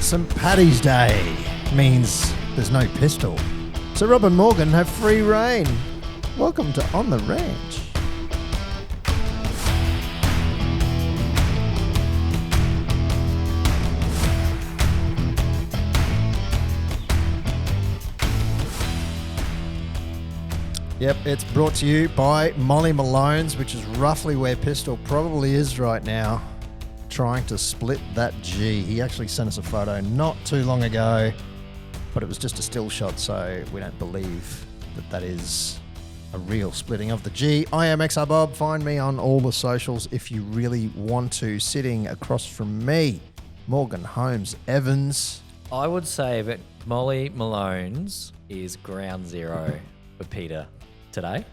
St. Paddy's Day means there's no pistol. So Rob and Morgan have free reign. Welcome to On the Ranch. Yep, it's brought to you by Malones, which is roughly where Pistol probably is right now, trying to split that G. He actually sent us a photo not too long ago, but it was just a still shot, so we don't believe that that is a real splitting of the G. I am XR Bob. Find me on all the socials if you really want to. Sitting across from me, Morgan Holmes Evans. I would say that Molly Malones is ground zero for Peter today.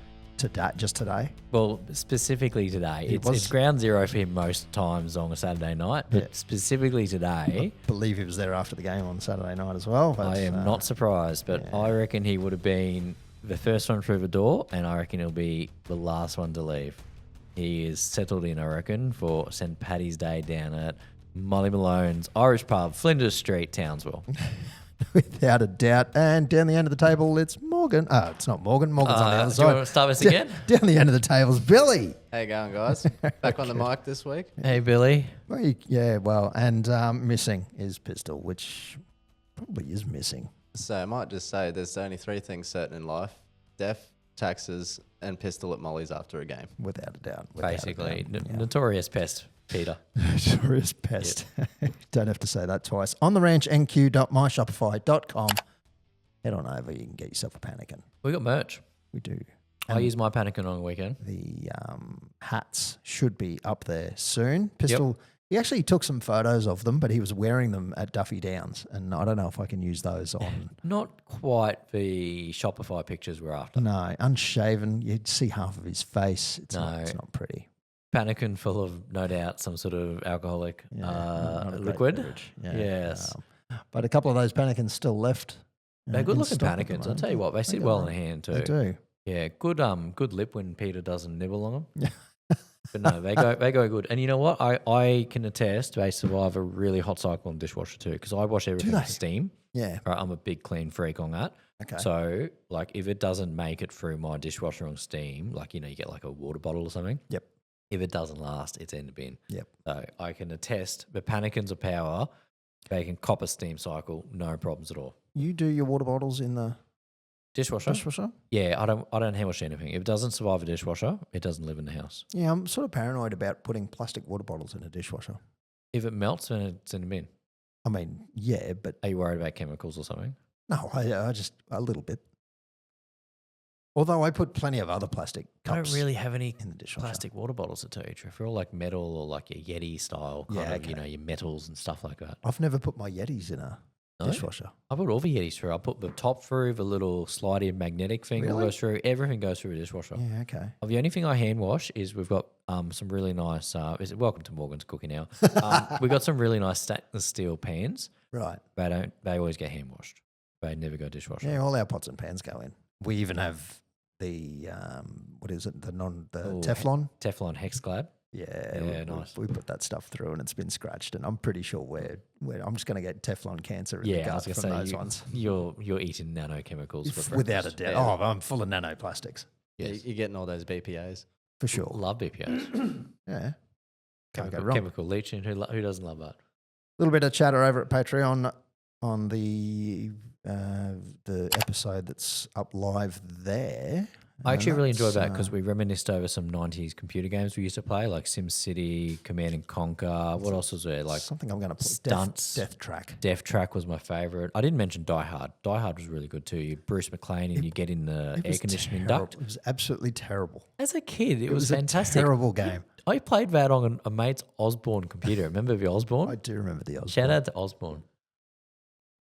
Just today? Well, specifically today. It's ground zero for him most times on a Saturday night, but specifically today. I believe he was there after the game on Saturday night as well. I am not surprised, but I reckon he would have been the first one through the door, and I reckon he'll be the last one to leave. He is settled in, I reckon, for St. Paddy's Day down at Molly Malone's Irish Pub, Flinders Street, Townsville. Without a doubt. And down the end of the table, it's Morgan. Oh, it's not Morgan. Morgan's on the other side. Do you want to start this again? Down the end of the table is Billy. How you going, guys? Back on the mic this week. Hey, Billy. Well, and missing is Pistol, which probably is missing. So I might just say there's only three things certain in life: death, taxes, and Pistol at Molly's after a game. Without a doubt. Basically, notorious pest, Peter. Notorious pest. Don't have to say that twice. On the ranch, nq.myshopify.com. Head on over. You can get yourself a pannikin. We got merch. We do. I use my pannikin on the weekend. The hats should be up there soon. Pistol, he actually took some photos of them, but he was wearing them at Duffy Downs, and I don't know if I can use those on. Not quite the Shopify pictures we're after. No, unshaven. You'd see half of his face. It's not pretty. Pannikin full of, no doubt, some sort of alcoholic liquid. Yes. But a couple of those pannikins still left. They're good-looking pannikins. I'll tell you what, they sit well in the hand too. They do. Yeah, good lip when Peter doesn't nibble on them. Yeah. But no, they go good. And you know what? I can attest they survive a really hot cycle in dishwasher too, because I wash everything with steam. Yeah. Right, I'm a big clean freak on that. Okay. So, like, if it doesn't make it through my dishwasher on steam, like, you get like a water bottle or something. Yep. If it doesn't last, it's in the bin. Yep. So I can attest the pannikins of power, they can cop a steam cycle, no problems at all. You do your water bottles in the dishwasher? Yeah, I don't hand wash anything. If it doesn't survive a dishwasher, it doesn't live in the house. Yeah, I'm sort of paranoid about putting plastic water bottles in a dishwasher. If it melts, then it's in the bin. I mean, yeah, but... Are you worried about chemicals or something? No, I just... a little bit. Although I put plenty of other plastic cups. I don't really have any in the dishwasher. Plastic water bottles, to tell you the truth. They're all like metal or like your Yeti style kind of, your metals and stuff like that. I've never put my Yetis in a dishwasher. I put all the Yetis through. I put the top through, the little slidey magnetic thing all goes through. Everything goes through a dishwasher. Yeah, okay. The only thing I hand wash is we've got some really nice, welcome to Morgan's Cooking Now. We've got some really nice stainless steel pans. Right. They always get hand washed. They never go dishwasher. Yeah, all our pots and pans go in. We even have the, what is it, the Teflon? Teflon hex glad. Yeah, nice. We put that stuff through and it's been scratched, and I'm pretty sure I'm just going to get Teflon cancer in the gut from those ones. You're eating nanochemicals for without a doubt. Yeah. Oh, I'm full of nanoplastics. Yes. You're getting all those BPAs. For sure. Love BPAs. Yeah. Chemical leaching. Who doesn't love that? A little bit of chatter over at Patreon on the episode that's up live there. I actually really enjoyed that because we reminisced over some 90s computer games we used to play, like SimCity, Command and Conquer. What else was there? Like something I'm going to put. Stunts. Death Track. Death Track was my favourite. I didn't mention Die Hard. Die Hard was really good too. You Bruce McLean and you get in the air conditioning duct. It was absolutely terrible. As a kid, it was fantastic. A terrible game. I played that on a mate's Osborne computer. Remember the Osborne? I do remember the Osborne. Shout out to Osborne.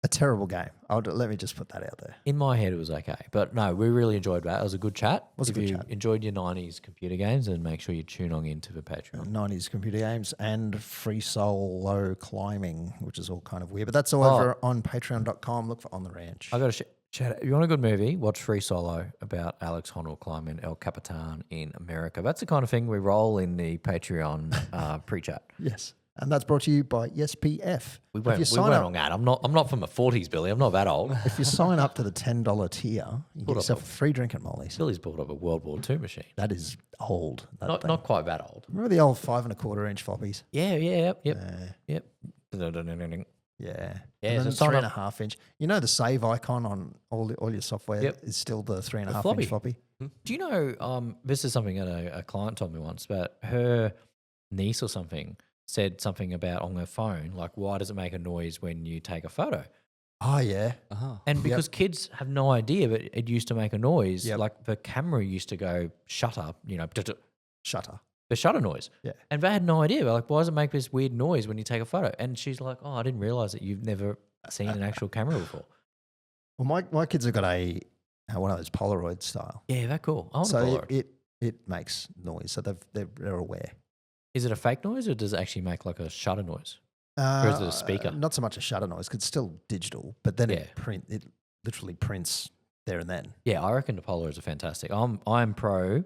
A terrible game. Let me just put that out there. In my head, it was okay. But no, we really enjoyed that. It was a good chat. If you enjoyed your 90s computer games, then make sure you tune on into the Patreon. 90s computer games and free solo climbing, which is all kind of weird. But that's all over on patreon.com. Look for On the Ranch. I got to chat. If you want a good movie, watch Free Solo about Alex Honnold climbing El Capitan in America. That's the kind of thing we roll in the Patreon pre-chat. Yes. And that's brought to you by SPF. We If went, you we sign went up, on ad. I'm not from the 40s, Billy. I'm not that old. if you sign up to the $10 tier, you get up yourself a free drink at Molly's. Billy's brought up a World War II machine. That is old. That thing. Not quite that old. Remember the old 5 1/4-inch floppies? Yeah, yep. Yeah. Yeah. Yeah. Yeah, And then so the sign up. 3.5 inch. You know the save icon on all your software Yep. is still the 3.5 floppy. inch floppy. Do you know, this is something that a client told me once, but her niece or something said something about on her phone, like, why does it make a noise when you take a photo? Oh yeah. And because kids have no idea, but it used to make a noise, Yep. like the camera used to go shutter, Shutter. the shutter noise. Yeah. And they had no idea. They're like, why does it make this weird noise when you take a photo? And she's like, oh, I didn't realize that you've never seen an actual camera before. Well, my kids have got one of those Polaroid style. Yeah, that's cool. I want a So Polaroid. it makes noise. So they're aware. Is it a fake noise or does it actually make like a shutter noise? Or is it a speaker? Not so much a shutter noise, 'cause it's still digital, but then Yeah. it literally prints there and then. Yeah, I reckon the Polaroids are fantastic. I'm pro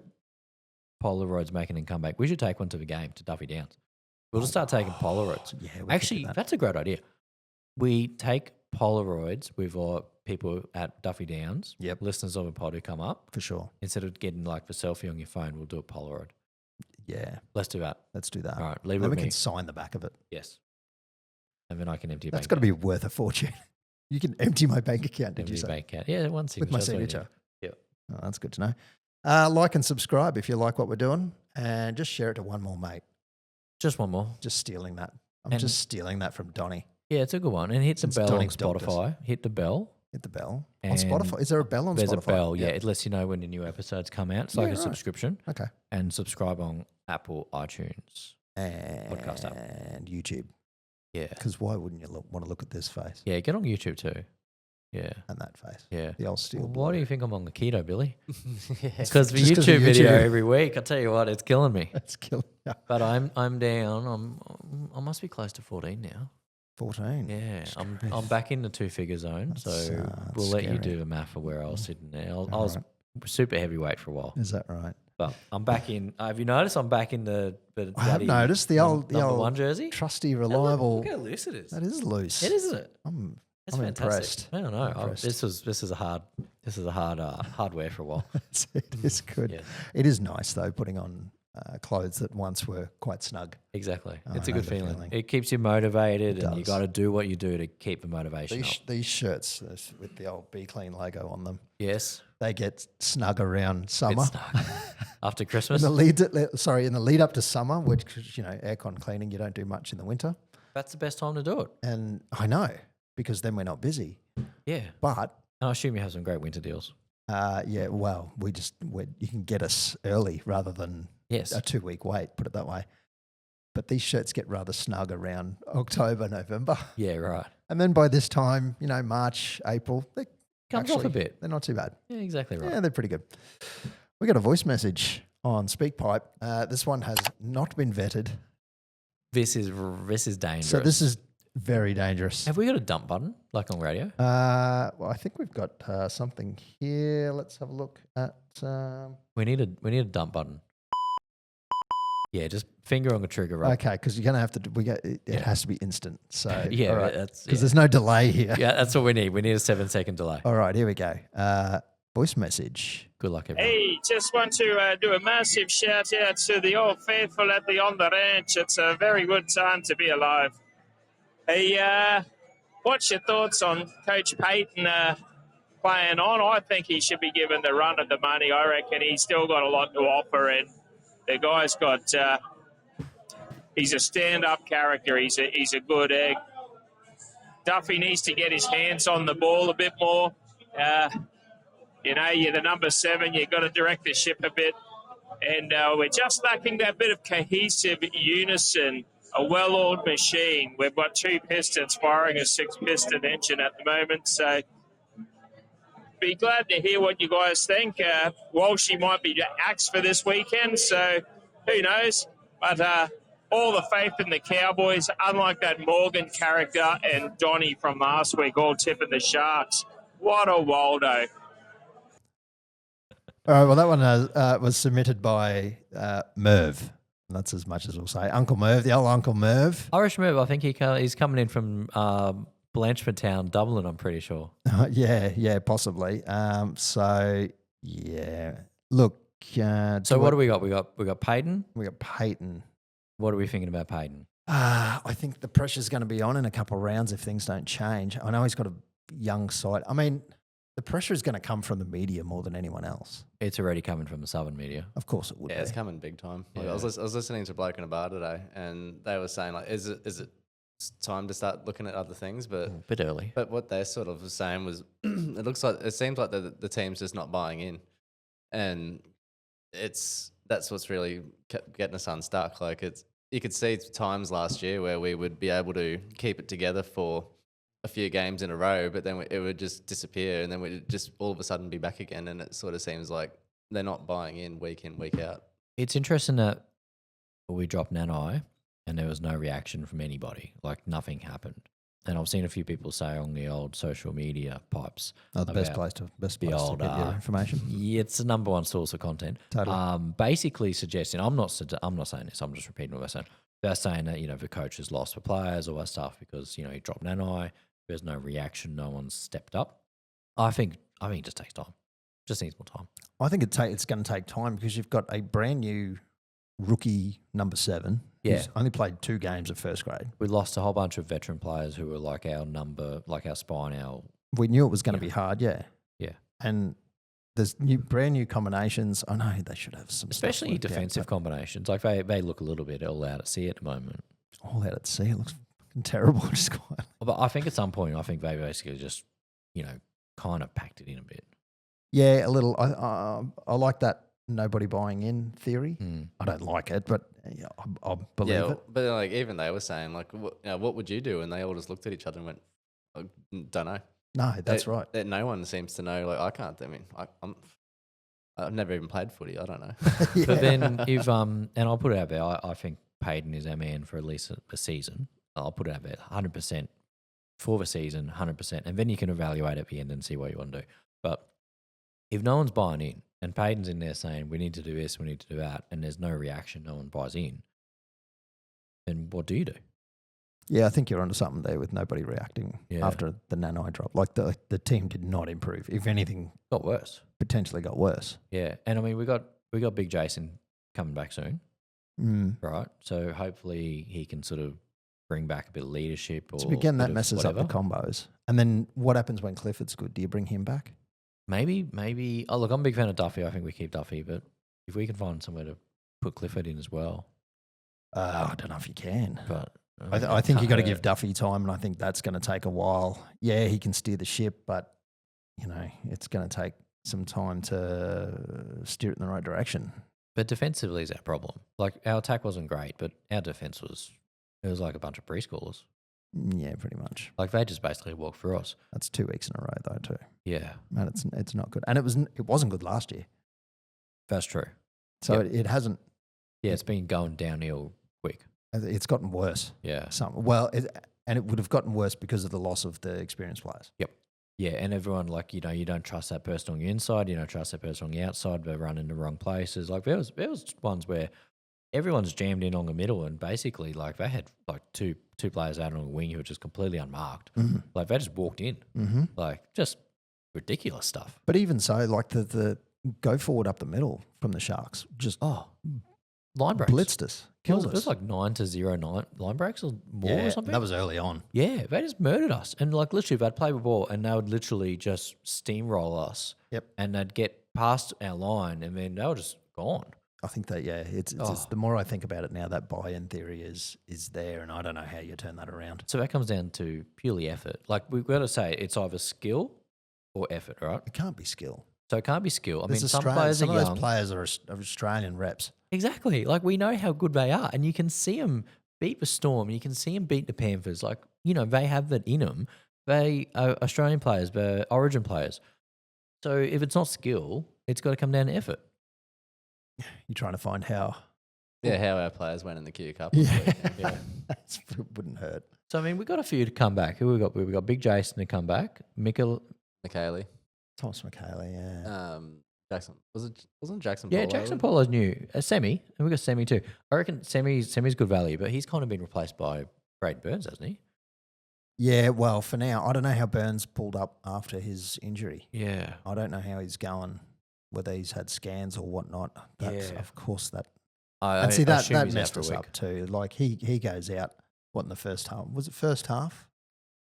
Polaroids making a comeback. We should take one to the game, to Duffy Downs. We'll just start taking Polaroids. Yeah, we could Actually, do that. that's a great idea. We take Polaroids with our people at Duffy Downs, Yep. listeners of a pod who come up. For sure. Instead of getting like the selfie on your phone, we'll do a Polaroid. Yeah, Let's do that. let's do that. All right, leave it Then we with me. can sign the back of it. Yes. And then I can empty your That's bank got to be worth a fortune. You can empty my bank account, did Empty you your say? bank account. Yeah, one signature. With my that's all you need. signature. Yep. Oh, that's good to know. Like and subscribe if you like what we're doing, and just share it to one more mate. Just one more. Just stealing that. I'm And- just stealing that from Donnie. Yeah, it's a good one. And hit the Since bell on Donnie dogged us. Spotify. Hit the bell. Hit the bell on And Spotify. Is there a bell on There's Spotify? a bell. Yeah, it lets you know when the new episodes come out. It's like Yeah, a right. subscription. Okay. And subscribe on Apple iTunes. And Podcast app. YouTube. Yeah. Because why wouldn't you want to look at this face Yeah, get on YouTube too. Yeah. and that face? Yeah. The old steel. Why do you think I'm on the keto, Billy? Yeah. It's because the Just 'cause of YouTube video YouTube. every week. I tell you what, it's killing me. That's killing. Yeah. But I'm down. I must be close to 14 now. 14. Yeah, I'm Christ. back in the 2 figure zone. That's, So we'll let you scary. do the math of where I was sitting there. I was Alright. super heavyweight for a while, Is that right? but I'm back in. Have you noticed I'm back in the I have bloody noticed the old number one jersey? trusty, Look, reliable. Look how loose it is. That is loose. It isn't it? I'm It's I'm fantastic. impressed. I don't know. I'm impressed. This is a hard hardware for a while. It is good. Yeah. It is nice though, putting on clothes that once were quite snug. Exactly. Oh, It's I a know good the feeling. feeling. It keeps you motivated, It and you does. got to do what you do to keep the motivation up. These shirts with the old Be Clean logo on them, Yes. they get snug around summer. It's snug. After In Christmas, the lead up to summer, which aircon cleaning, you don't do much in the winter. that's the best time to do it. And I know because then we're not busy. Yeah. But And I assume you have some great winter deals. well, you can get us early rather than Yes. a 2-week wait. Put it that way. But these shirts get rather snug around October, November, Yeah, right. and then by this time, March, April, they Comes off a bit. They're not too bad. Yeah, exactly right. Yeah, they're pretty good. We got a voice message on SpeakPipe. This one has not been vetted, This is dangerous. so this is very dangerous. Have we got a dump button like on radio? Well, I think we've got something here. Let's have a look at. We need a dump button. Yeah, just finger on the trigger, right? Okay, because you're gonna have to. It Yeah. has to be instant. So Yeah, all right, that's because there's no delay here. yeah, that's what we need. We need a 7-second delay. All right, here we go. Voice message. Good luck, everyone. Hey, just want to do a massive shout out to the old faithful at the On the Ranch. It's a very good time to be alive. Hey, what's your thoughts on Coach Payton playing on? I think he should be given the run of the money. I reckon he's still got a lot to offer, and the guy's got. He's a stand-up character. He's a good egg. Duffy needs to get his hands on the ball a bit more. You're the number 7. You've got to direct the ship a bit. And we're just lacking that bit of cohesive unison, a well-oiled machine. We've got 2 pistons firing a 6-piston engine at the moment. So be glad to hear what you guys think. Walshy might be axed for this weekend, so who knows? But all the faith in the Cowboys, unlike that Morgan character and Donnie from last week, all tipping the Sharks. What a Waldo. All right, well, that one was submitted by Merv. That's as much as we'll say. Uncle Merv, the old Uncle Merv. Irish Merv, I think he's coming in from Blanchford Town, Dublin, I'm pretty sure. Yeah, possibly. Look. So what do we got? We got Payton. We got Payton. What are we thinking about Payton? I think the pressure's going to be on in a couple of rounds if things don't change. I know he's got a young side. I mean, the pressure is going to come from the media more than anyone else. It's already coming from the Southern media. Of course it would. Yeah, it's coming big time. Like, Yeah. I was listening to a bloke in a bar today, and they were saying like, is it time to start looking at other things? But A bit early. But what they're sort of saying was, it seems like the team's just not buying in, and that's what's really kept getting us unstuck. Like you could see times last year where we would be able to keep it together for a few games in a row, but then it would just disappear, and then we'd just all of a sudden be back again. And it sort of seems like they're not buying in, week out. It's interesting that we dropped Nanai and there was no reaction from anybody. Like nothing happened. And I've seen a few people say on the old social media pipes. The best about place to the old, get your information. Yeah, it's the number one source of content. Totally. Basically suggesting, I'm not saying this, I'm just repeating what they're saying. They're saying that, the coach has lost for players, all that stuff, because, he dropped Nanai. There's no reaction. No one's stepped up. I think it just takes time. Just needs more time. I think it's going to take time because you've got a brand new rookie number 7 who's only played 2 games of first grade. We lost a whole bunch of veteran players who were like our spine, We knew it was going to be hard, yeah. Yeah. And there's brand new combinations. I know they should have some especially stuff worked out, defensive combinations. Like they look a little bit all out at sea at the moment. all out at sea. It looks fucking terrible. Just quite. But I think at some point, they basically just, kind of packed it in a bit. Yeah, a little. I like that nobody buying in theory. I don't like it, but I believe it. But like even they were saying like, what would you do? And they all just looked at each other and went, I don't know. No, that's right. No one seems to know. Like I can't. I mean, I've never even played footy. I don't know. Yeah. But then if and I'll put it out there, I think Payton is our man for at least a season. I'll put it out there, 100% for the season, 100%, and then you can evaluate at the end and see what you want to do. But if no one's buying in, and Payton's in there saying we need to do this, we need to do that, and there's no reaction, no one buys in, then what do you do? Yeah, I think you're onto something there with nobody reacting Yeah. after the Nanai drop. Like the team did not improve. If anything, Got worse. potentially got worse. Yeah, and I mean we got Big Jason coming back soon, right? So hopefully he can sort of bring back a bit of leadership. Or So again, that bit of messes up the combos. And then what happens when Clifford's good? Do you bring him back? Maybe. Oh, look, I'm a big fan of Duffy. I think we keep Duffy, but if we can find somewhere to put Clifford in as well, I don't know if you can. but I think you got to give Duffy time, and I think that's going to take a while. Yeah, he can steer the ship, but it's going to take some time to steer it in the right direction. But defensively is our problem. Like our attack wasn't great, but our defense was like a bunch of preschoolers. Yeah, pretty much. Like they just basically walked through us. That's 2 weeks in a row though, too. Yeah, And it's not good, and it wasn't good last year. that's true. So Yep. it hasn't. Yeah, it's been going downhill quick. It's gotten worse. Yeah. And it would have gotten worse because of the loss of the experienced players. Yeah, and everyone, like, you don't trust that person on the inside, you don't trust that person on the outside, they're running the wrong places. Like, there was ones where everyone's jammed in on the middle and basically, like, they had, like, two players out on the wing who were just completely unmarked. Like, they just walked in. Like, just ridiculous stuff. But even so, like the go forward up the middle from the Sharks just Line breaks. blitzed us, killed It was us. like 9-0 line breaks or more or something. That was early on. Yeah, they just murdered us. And like literally, they'd play the ball and they would literally just steamroll us. Yep. And they'd get past our line and then they were just gone. I think that it's the more I think about it now, that buy-in theory is there, and I don't know how you turn that around. So that comes down to purely effort. Like we've got to say it's either skill or effort, right? It can't be skill. So it can't be skill. I mean, There's some players are some of young. those players are Australian reps. Exactly. Like we know how good they are, and you can see them beat the Storm, and you can see them beat the Panthers. Like they have that in them. They are Australian players, they're Origin players. So if it's not skill, it's got to come down to effort. You're trying to find how. Yeah, how our players went in the Q Cup. Yeah, Yeah. that wouldn't hurt. So I mean, we got a few to come back. Who we got? We got Big Jason to come back. McKaylee. Thomas McKaylee, yeah. Jackson wasn't Jackson? Yeah, Polo? Jackson Polo's new. A Semi, and we got Semi too. I reckon Semi's good value, but he's kind of been replaced by Braden Burns, hasn't he? Yeah, well, for now, I don't know how Burns pulled up after his injury. Yeah. I don't know how he's going, whether he's had scans or whatnot. That's, Yeah. Of course, that. I And see, that assume he's out messed for a us week. up too. Like, he goes out, what, in the first half? Was it first half?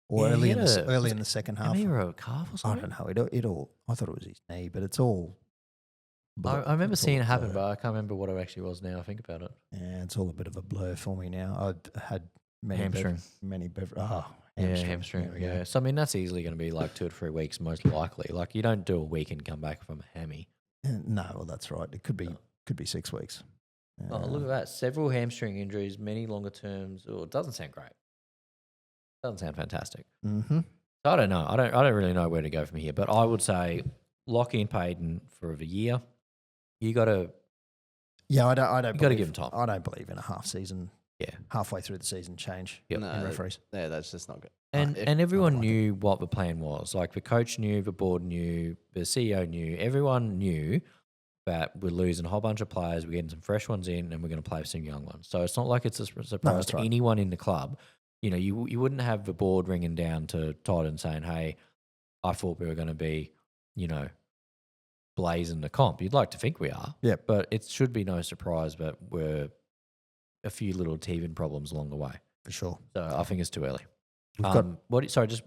Or Yeah, early he in had the a- early in the second half? Maybe a calf or I something. don't know. It all. I thought it was his knee, but it's all. I remember seeing it happen, blur. but I can't remember what it actually was now. I think about it. Yeah, it's all a bit of a blur for me now. I've had many Hamstring. hamstring. Hamstring. Yeah. So I mean, that's easily going to be like 2 to 3 weeks, most likely. Like you don't do a week and come back from a hammy. No, well, that's right. It could be 6 weeks. Oh, look at that! Several hamstring injuries, many longer terms. Oh, it doesn't sound great. Doesn't sound fantastic. Mm-hmm. So I don't know. I don't really know where to go from here. But I would say lock in Payton for a year. You got to. Yeah, I don't. You got to give him time. I don't believe in a half season. Yeah. Halfway through the season, change Yep. No, in referees. Yeah, that's just not good. And If- and everyone like knew what the plan was. Like the coach knew, the board knew, the CEO knew, everyone knew that we're losing a whole bunch of players, we're getting some fresh ones in, and we're going to play some young ones. So it's not like it's a surprise that's to right. anyone in the club. You know, you wouldn't have the board ringing down to Todd and saying, "Hey, I thought we were going to be, you know, blazing the comp." You'd like to think we are, Yep. but it should be no surprise that we're a few little teething problems along the way. For sure. So I think it's too early. We've got Just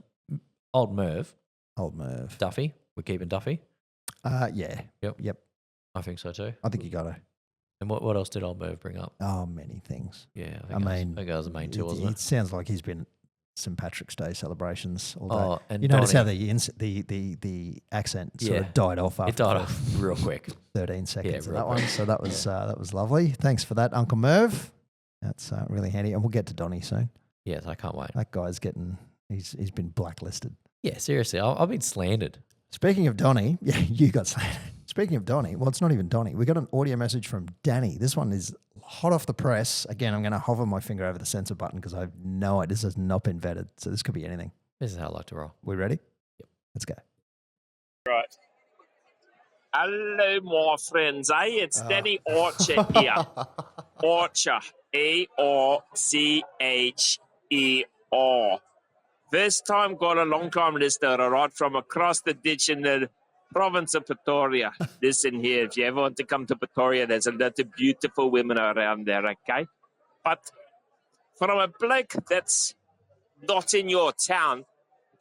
old Merv, old Merv. Duffy. We're keeping Duffy. Yeah. Yep. I think so too. I think you got to. And what else did old Merv bring up? Oh, many things. Yeah, I mean, I think that was the main two, wasn't it it? sounds like he's been St. Patrick's Day celebrations all day. Oh, and you notice how Donny, the accent sort Yeah. of died off after it died off real quick. 13 seconds of real that one. quick. So that was lovely. Thanks for that, Uncle Merv. That's really handy, and we'll get to Donny soon. Yes, I can't wait. That guy's he's been blacklisted. Yeah, seriously, I've been slandered. Speaking of Donny, yeah, you got slandered. Speaking of Donny, well, it's not even Donny. We got an audio message from Danny. This one is hot off the press. Again, I'm going to hover my finger over the censor button because I have no idea. This has not been vetted, so this could be anything. This is how I like to roll. We ready? Yep. Let's go. Right. Hello, my friends. Hey, it's Danny Archer here. Archer. A-R-C-H-E-R. First time caller, long time listener, all right, from across the ditch in the province of Pretoria. Listen here, if you ever want to come to Pretoria, there's a lot of beautiful women around there, okay? But from a bloke that's not in your town,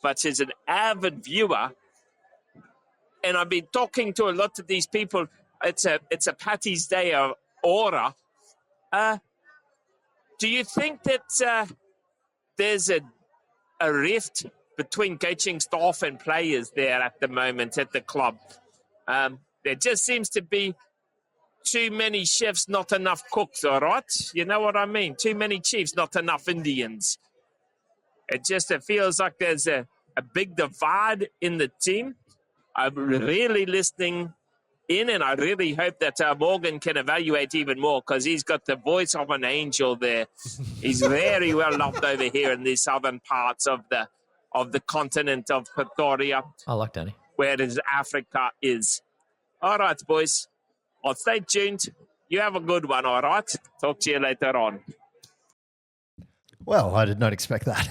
but is an avid viewer, and I've been talking to a lot of these people. It's a Paddy's Day of aura. Do you think that there's a rift between coaching staff and players there at the moment at the club? There just seems to be too many chefs, not enough cooks, all right? You know what I mean? Too many chiefs, not enough Indians. It feels like there's a big divide in the team. I'm really listening in, and I really hope that Morgan can evaluate even more because he's got the voice of an angel there. He's very well loved over here in the southern parts of the continent of Pretoria, I like Danny. where Africa is. All right, boys. Well, stay tuned. You have a good one, all right? Talk to you later on. Well, I did not expect that.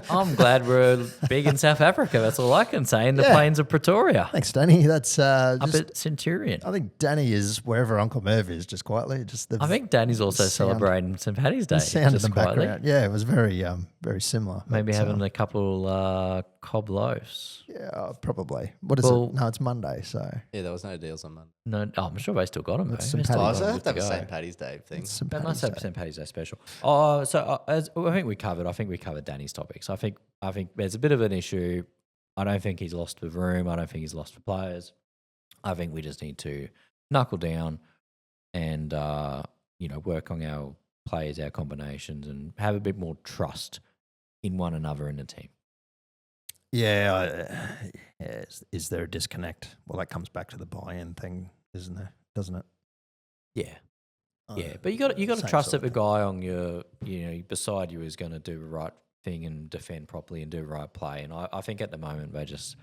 I'm glad we're big in South Africa. That's all I can say. In the Yeah. plains of Pretoria. Thanks, Danny. That's Up just, at Centurion. I think Danny is wherever Uncle Merv is, just quietly. Just the I think Danny's also sound- celebrating St. Paddy's Day. the sound in just the quietly. background. Yeah, it was very similar. Maybe but, having a couple cob loaves. yeah, probably. What is Well- it? No, it's Monday, so Yeah, there was no deals on Monday. No, I'm sure they still got them. That's Though. St. They still Paddy's got Oh, 'em so I have good to have a to St. go. Paddy's Day thing. it's St. They must have Paddy's Day. St. Paddy's Day special. Oh, so I think we covered. I think we covered Danny's topics. I think there's a bit of an issue. I don't think he's lost the room. I don't think he's lost the players. I think we just need to knuckle down and work on our players, our combinations, and have a bit more trust in one another in the team. Yeah, is there a disconnect? Well, that comes back to the buy-in thing, isn't there? Doesn't it? Yeah. Yeah, but you got to Same trust sort that of the guy on your beside you is going to do the right thing and defend properly and do the right play. And I think at the moment there's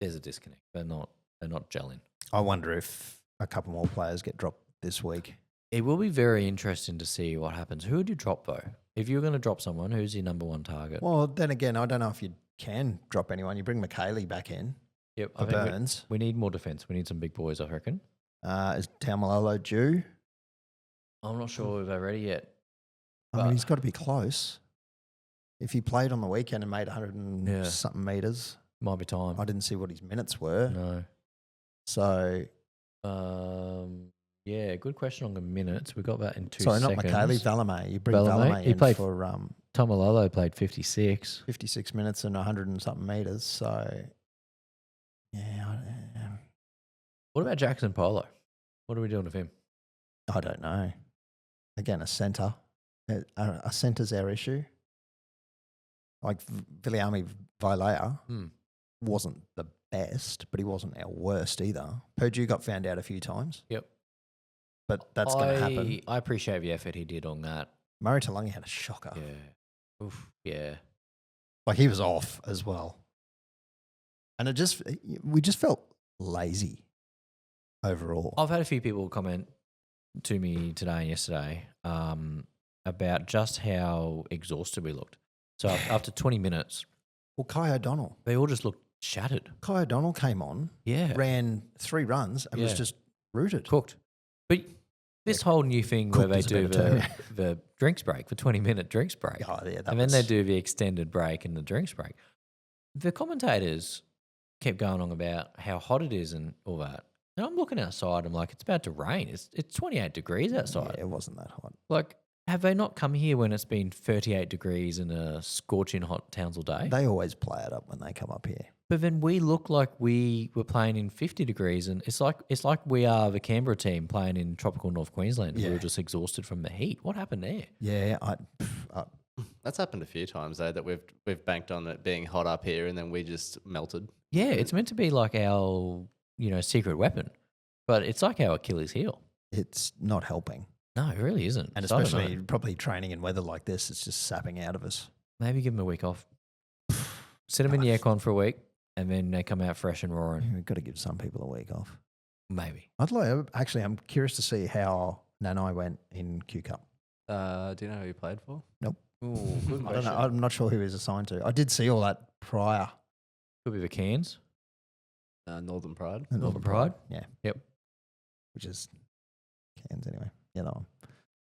a disconnect. They're not gelling. I wonder if a couple more players get dropped this week. It will be very interesting to see what happens. Who would you drop, though? If you're going to drop someone, who's your number one target? Well, then again, I don't know if you can drop anyone. You bring McKaylee back in. Yep, For Burns. We need more defence. We need some big boys, I reckon. Is Taumalolo due? I'm not sure if they're ready yet. I mean, he's got to be close. If he played on the weekend and made 100 and something metres, might be time. I didn't see what his minutes were. No. So, yeah, good question on the minutes. We got that in 2 sorry, seconds. not McKaylee, Valame. You bring Valame He in played for Tomalolo played 56. 56 minutes and 100 and something metres. So, yeah. What about Jackson Polo? What are we doing with him? I don't know. Again, a centre. A centre's our issue. Like Viliami Vailea wasn't the best, but he wasn't our worst either. Purdue got found out a few times. Yep. But that's going to happen. I appreciate the effort he did on that. Murray Talangi had a shocker. Yeah. Oof, yeah. Like he was off as well. And we just felt lazy overall. I've had a few people comment to me today and yesterday about just how exhausted we looked. So after 20 minutes, Well, Kai O'Donnell. they all just looked shattered. Kai O'Donnell came on, Yeah. ran 3 runs and was Yeah. just rooted. Cooked. But this whole new thing where Cooked they is a do better term. the drinks break, the 20-minute drinks break, Oh, yeah, and then they do the extended break and the drinks break. The commentators kept going on about how hot it is and all that. And I'm looking outside, I'm like, it's about to rain. It's 28 degrees outside. Yeah, it wasn't that hot. Like, have they not come here when it's been 38 degrees in a scorching hot Townsville day? They always play it up when they come up here. But then we look like we were playing in 50 degrees, and it's like we are the Canberra team playing in tropical North Queensland. Yeah. We were just exhausted from the heat. What happened there? Yeah, That's happened a few times though, that we've banked on it being hot up here and then we just melted. Yeah, it's meant to be like our secret weapon, but it's like our Achilles heel. it's not helping. No, it really isn't. And So I don't especially know. probably training in weather like this, it's just sapping out of us. Maybe give them a week off. Sit them in the aircon for a week, and then they come out fresh and roaring. We've got to give some people a week off. Maybe. I'm curious to see how Nanai went in Q Cup. Do you know who he played for? Nope. Ooh, good I don't know. question. I'm not sure who he was assigned to. I did see all that prior. Could be the Cairns. Northern Pride. Northern Pride? Yeah. Yep. Which is Cairns anyway. Yeah, that one.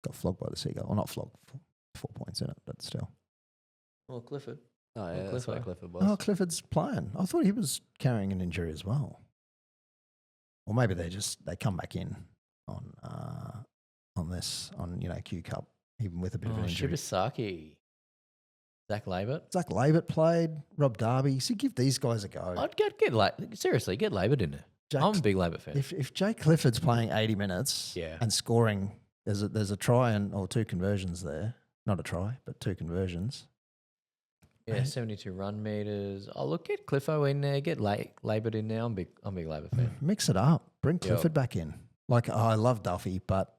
Got flogged by the Seagull. Well, not flogged. 4 points in it, but still. Well, Clifford. Oh, yeah, that's where Clifford was. Oh, Clifford's playing. I thought he was carrying an injury as well. Or maybe they come back in on Q Cup, even with a bit of an injury. Shibasaki. Zach Labert. Zach Labert played, Rob Darby. So give these guys a go. I'd get seriously, get Labert in there. I'm a big Labert fan. If Jake Clifford's playing 80 minutes and scoring, there's a try or 2 conversions there. Not a try, but 2 conversions. Yeah, 72 run meters. Oh, look, get Cliffo in there. Get Labert in there. I'm big Labert fan. Mix it up. Bring Clifford back in. Like, I love Duffy, but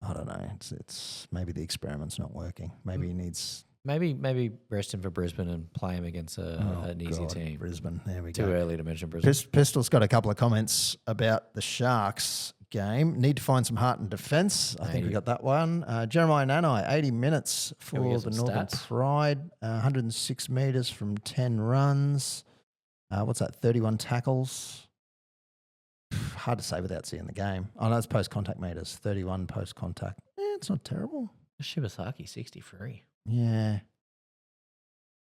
I don't know. It's maybe the experiment's not working. Maybe he needs... Maybe rest him for Brisbane and play him against an easy team. Brisbane, there we Too go. early to mention Brisbane. Pistol's got a couple of comments about the Sharks game. Need to find some heart and defence. I think we got that one. Jeremiah Nanai, 80 minutes Can we for get the some Northern stats? Pride. 106 metres from 10 runs. What's that, 31 tackles? Hard to say without seeing the game. Oh, no, it's post-contact metres. 31 post-contact. It's not terrible. Shibasaki, 63. Yeah.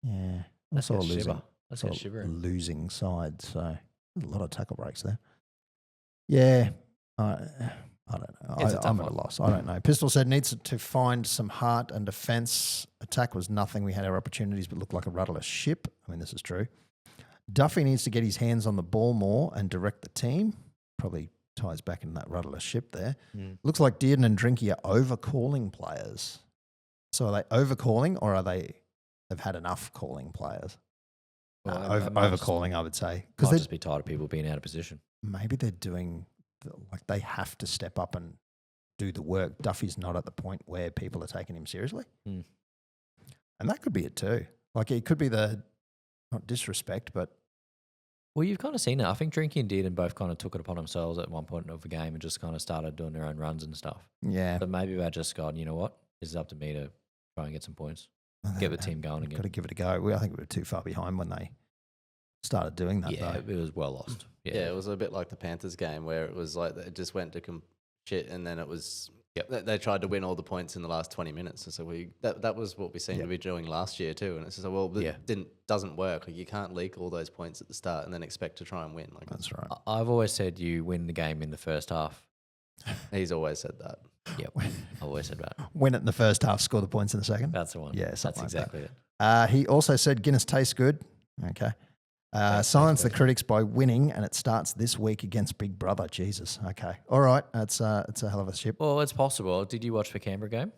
Yeah. That's Also got a losing. shiver. That's got shiver. Losing side, so a lot of tackle breaks there. Yeah, I don't know. It's a tough I'm at a one. loss. I don't know. Pistol said needs to find some heart and defence. Attack was nothing. We had our opportunities, but looked like a rudderless ship. I mean, this is true. Duffy needs to get his hands on the ball more and direct the team. Probably ties back in that rudderless ship there. Looks like Dearden and Drinky are overcalling players. So are they overcalling, or they've had enough calling players? Well, Overcalling, I would say. Might Because just be tired of people being out of position. maybe they're doing, like they have to step up and do the work. Duffy's not at the point where people are taking him seriously. Mm. And that could be it too. Like it could be not disrespect, but Well, you've kind of seen it. I think Drinky and Dearden both kind of took it upon themselves at one point of the game and just kind of started doing their own runs and stuff. Yeah. But maybe they just gone, you know what? This is up to me to try and get some points. Get the team going again. Got to give it a go. I think we were too far behind when they started doing that, Yeah, though. it was well lost. Yeah, it was a bit like the Panthers game where it was like it just went to shit, and then it was. Yep. They tried to win all the points in the last 20 minutes, and so that was what we seemed to be doing last year too. And it's just doesn't work. Like, you can't leak all those points at the start and then expect to try and win. Like, that's right. I've always said you win the game in the first half. He's always said that. Yep, I've always said that. Win it in the first half, score the points in the second. That's the one. Yeah, that's like exactly that. it. He also said Guinness tastes good. Okay. Silence the critics by winning, and it starts this week against Big Brother. Jesus. Okay. All right. It's a hell of a ship. Well, it's possible. Did you watch the Canberra game?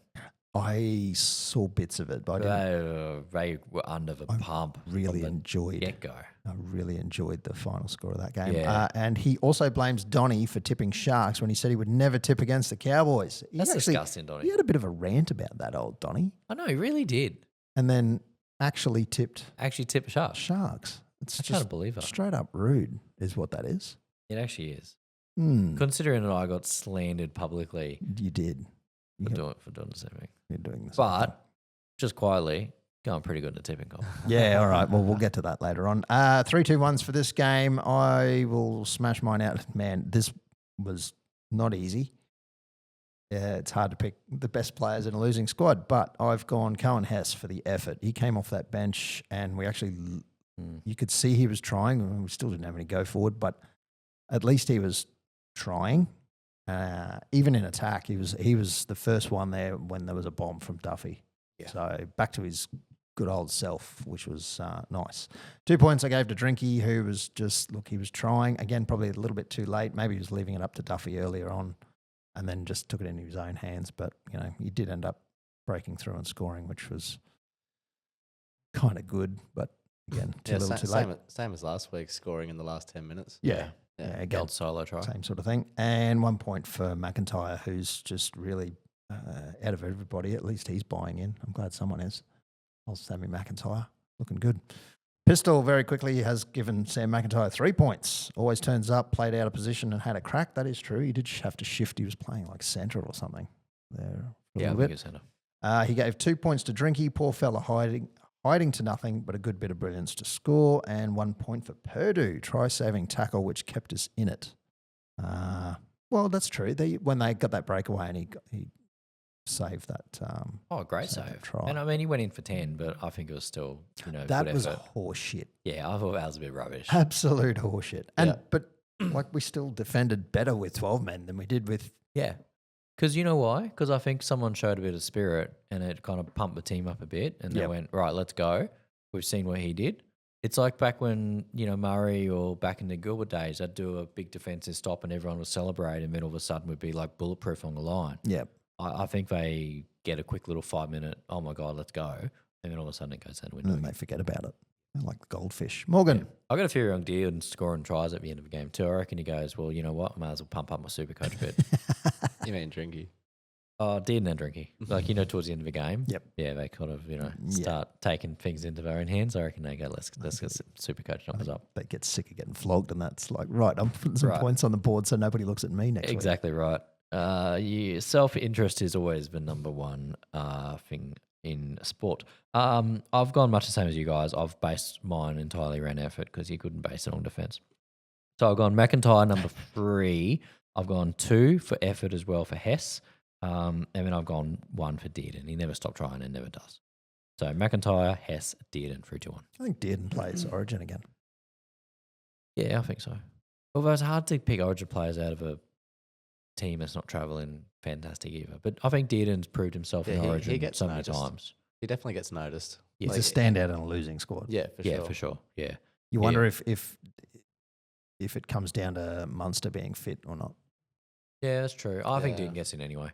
I saw bits of it, but I didn't. They were under the pump. Really enjoyed. Get-go. I really enjoyed the final score of that game. Yeah. And he also blames Donny for tipping Sharks when he said he would never tip against the Cowboys. That's disgusting, Donny. He had a bit of a rant about that, old Donny. I know, he really did. And then actually tipped Sharks. It's I just can't believe it. straight up rude is what that is. It actually is. Mm, Considering that I got slandered publicly you did. for doing the same thing. You're doing this. But just quietly, going pretty good at the tipping comp. Yeah, all right. Well, we'll get to that later on. 3-2-1s for this game. I will smash mine out. Man, this was not easy. Yeah, it's hard to pick the best players in a losing squad, but I've gone Cohen Hess for the effort. He came off that bench, and we actually, you could see he was trying. We still didn't have any go forward, but at least he was trying. Even in attack, he was the first one there when there was a bomb from Duffy. Yeah. So back to his good old self, which was nice. 2 points I gave to Drinky, who was just, he was trying. Again, probably a little bit too late. Maybe he was leaving it up to Duffy earlier on and then just took it into his own hands. But, he did end up breaking through and scoring, which was kind of good. But, again, too late. Same as last week, scoring in the last 10 minutes. Yeah. Again, Gold solo try. Same sort of thing. And 1 point for McIntyre, who's just really, out of everybody, at least he's buying in. I'm glad someone is. Old Sammy McIntyre, looking good. Pistol very quickly has given Sam McIntyre 3 points. Always turns up, played out of position and had a crack. That is true. He did have to shift. He was playing like centre or something there. Yeah, I think it's centre. He gave 2 points to Drinky. Poor fella hiding to nothing, but a good bit of brilliance to score. And 1 point for Purdue. Try-saving tackle, which kept us in it. Well, that's true. When they got that breakaway and he saved that. Great save. Try. And I mean, he went in for 10, but I think it was still, that good was effort. horseshit. Yeah, I thought that was a bit rubbish. Absolute horseshit. But we still defended better with 12 men than we did with. Yeah. Because you know why? Because I think someone showed a bit of spirit and it kind of pumped the team up a bit and they went, right, let's go. We've seen what he did. It's like back when, Murray or back in the Gilbert days, they'd do a big defensive stop and everyone would celebrate and then all of a sudden would be like bulletproof on the line. Yeah. I think they get a quick little 5 minute, oh my God, let's go. And then all of a sudden it goes out the window. And then they forget about it. They're like the goldfish. Morgan. Yeah. I got a few young deer and scoring tries at the end of the game too. I reckon he goes, well, you know what? I might as well pump up my super coach a bit. You mean Drinky? Oh, Dearden and Drinky. Like, towards the end of the game. Yep. Yeah, they kind of, start taking things into their own hands. I reckon they go, let's get super coach numbers up. They get sick of getting flogged and that's like, right, I'm putting some points on the board so nobody looks at me next week. Exactly right. Self-interest has always been number one thing in sport. I've gone much the same as you guys. I've based mine entirely around effort because you couldn't base it on defence. So I've gone McIntyre number 3. I've gone 2 for effort as well for Hess. And then I've gone 1 for Dearden. He never stopped trying and never does. So McIntyre, Hess, Dearden, 3-2-1. I think Dearden plays Origin again. Yeah, I think so. Although it's hard to pick Origin players out of a team that's not travelling fantastic either. But I think Dearden's proved himself in Origin he gets so noticed. many times. He definitely gets noticed. He's a standout in a losing squad. Yeah, for sure. Yeah. You wonder if it comes down to Munster being fit or not. Yeah, that's true. I think Dearden gets in anyway.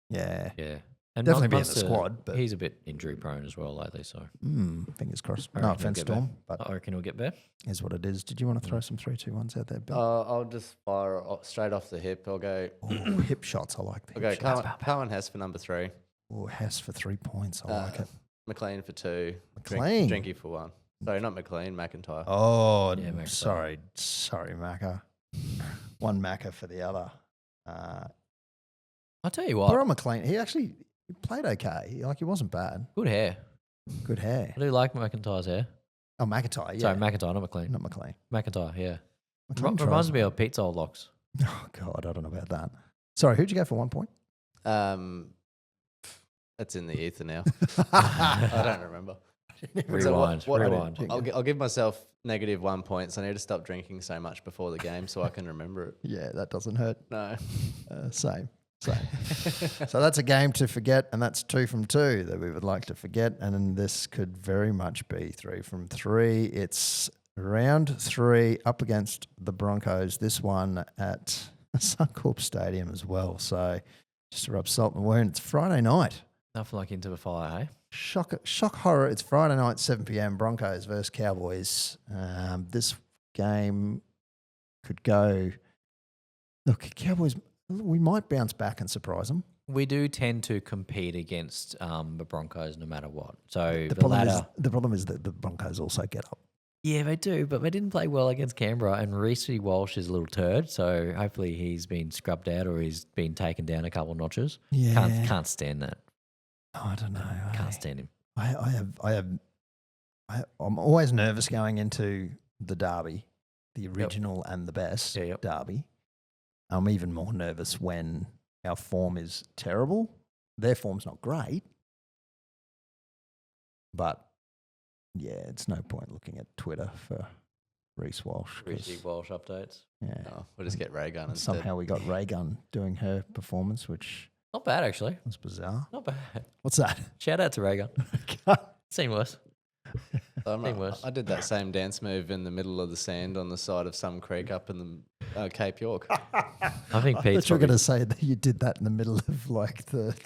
Yeah. Yeah. And definitely be in the Munster, squad, but he's a bit injury prone as well lately. So fingers crossed. I No reckon he'll offense, get Storm, better. but I reckon he'll get better. is what it is. Did you want to throw some 3-2-1s out there, Bill? I'll just fire straight off the hip. I'll go. Oh, hip shots. I like the I'll hip go shots. Cohen Hess for number 3. Oh, Hess for 3 points. I like it. McLean for 2. McLean. Drinky for 1. Sorry, not McLean, McIntyre. Oh, Yeah, Macca. sorry, Macca. One Macca for the other. I'll tell you Poor what, old McLean. He played okay. Like he wasn't bad. good hair. Good hair. I do like McIntyre's hair. Oh, McIntyre. Yeah. Sorry, McIntyre, not McLean. Not McLean. McIntyre, yeah. McLean Reminds tries. me of Pete's old locks. Oh God, I don't know about that. Sorry, who'd you go for 1 point? It's in the ether now. I don't remember. Rewind. Rewind. I'll give myself -1 point. So I need to stop drinking so much before the game so I can remember it. Yeah, that doesn't hurt. No. Same. So that's a game to forget, and that's 2 from 2 that we would like to forget. And then this could very much be 3 from 3. It's round 3 up against the Broncos. This one at Suncorp Stadium as well. So just to rub salt in the wound, it's Friday night. Nothing like into the fire, hey? Shock horror. It's Friday night, 7 p.m. Broncos versus Cowboys. This game could go. Look, Cowboys. We might bounce back and surprise them. We do tend to compete against the Broncos no matter what. So The problem is that the Broncos also get up. Yeah, they do, but they didn't play well against Canberra, and Reece Walsh is a little turd, so hopefully he's been scrubbed out or he's been taken down a couple notches. Yeah. Can't stand that. I don't know. Can't stand him. I'm always nervous going into the derby, the original and the best derby. I'm even more nervous when our form is terrible. Their form's not great, but yeah, it's no point looking at Twitter for Reece Walsh. Reece Walsh updates. Yeah, We'll just get Ray Gun instead. somehow we got Ray Gun doing her performance, which Not bad, actually. was bizarre. Not bad. What's that? Shout out to Reagan. Seen worse. Seen worse. I did that same dance move in the middle of the sand on the side of some creek up in the Cape York. I think I Pete's thought you were probably, going to say that you did that in the middle of like the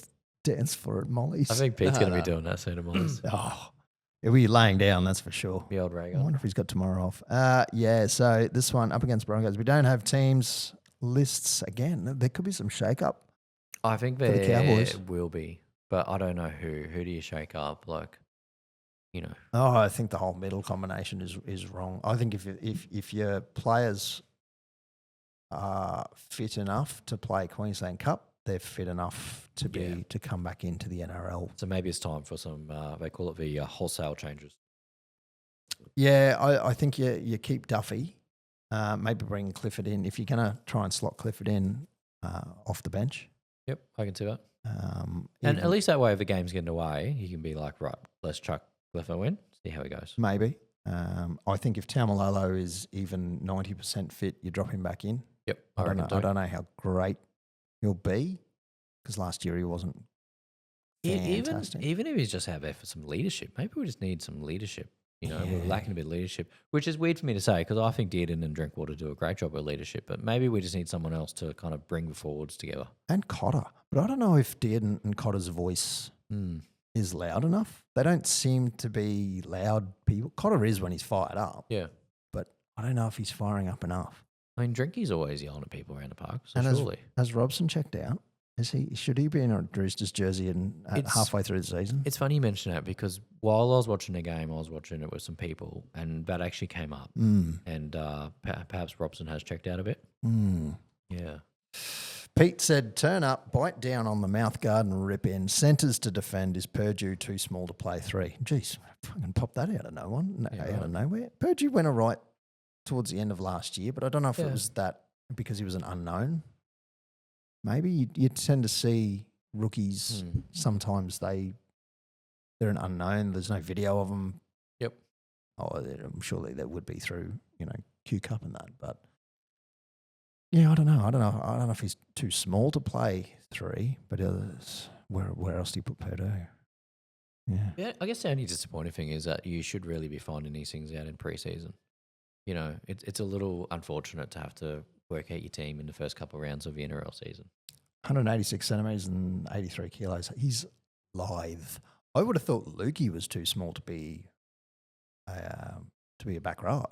dance floor at Molly's. I think Pete's going to No. be doing that soon at Malones. Oh, he'll be laying down, that's for sure. The old I Reagan. wonder if he's got tomorrow off. Yeah, so this one up against Broncos. We don't have teams lists again. There could be some shake-up. I think the there Cowboys. will be, but I don't know who. Who do you shake up? Like, you know. Oh, I think the whole middle combination is wrong. I think if your players are fit enough to play Queensland Cup, they're fit enough to be to come back into the NRL. So maybe it's time for some, they call it the wholesale changes. Yeah, I think you keep Duffy. Maybe bring Clifford in. If you're going to try and slot Clifford in off the bench. Yep, I can see that. And even- at least that way, if the game's getting away, you can be like, right, let's chuck Clifford in, see how he goes. Maybe. I think if Taumalolo is even 90% fit, you drop him back in. Yep, I reckon don't know how great he'll be because last year he wasn't fantastic. Even if he's just out there for some leadership, maybe we just need some leadership. You know, we're Yeah. lacking a bit of leadership, which is weird for me to say because I think Dearden and Drinkwater do a great job with leadership, but maybe we just need someone else to kind of bring the forwards together. And Cotter. But I don't know if Dearden and Cotter's voice is loud enough. They don't seem to be loud people. Cotter is when he's fired up, Yeah. but I don't know if he's firing up enough. I mean, Drinky's always yelling at people around the park, so And surely. has Robson checked out? Should he be in a Roosters jersey halfway through the season? It's funny you mention that because while I was watching the game, I was watching it with some people, and that actually came up. And perhaps Robson has checked out a bit. Yeah. Pete said, turn up, bite down on the mouth guard and rip in. Centres to defend. Is Purdue too small to play 3? Jeez, fucking pop that out of out of nowhere. Purdue went all right towards the end of last year, but I don't know if it was that because he was an unknown. Maybe you tend to see rookies, sometimes they're an unknown. There's no video of them. Yep. Oh, I'm sure there would be through, Q Cup and that, but yeah, I don't know if he's too small to play 3, but where else do you put Purdue? Yeah, I guess the only disappointing thing is that you should really be finding these things out in pre-season. You know, it's a little unfortunate to have to work out your team in the first couple of rounds of the NRL season. 186 centimetres and 83 kilos. He's lithe. I would have thought Lukey was too small to be a back rower.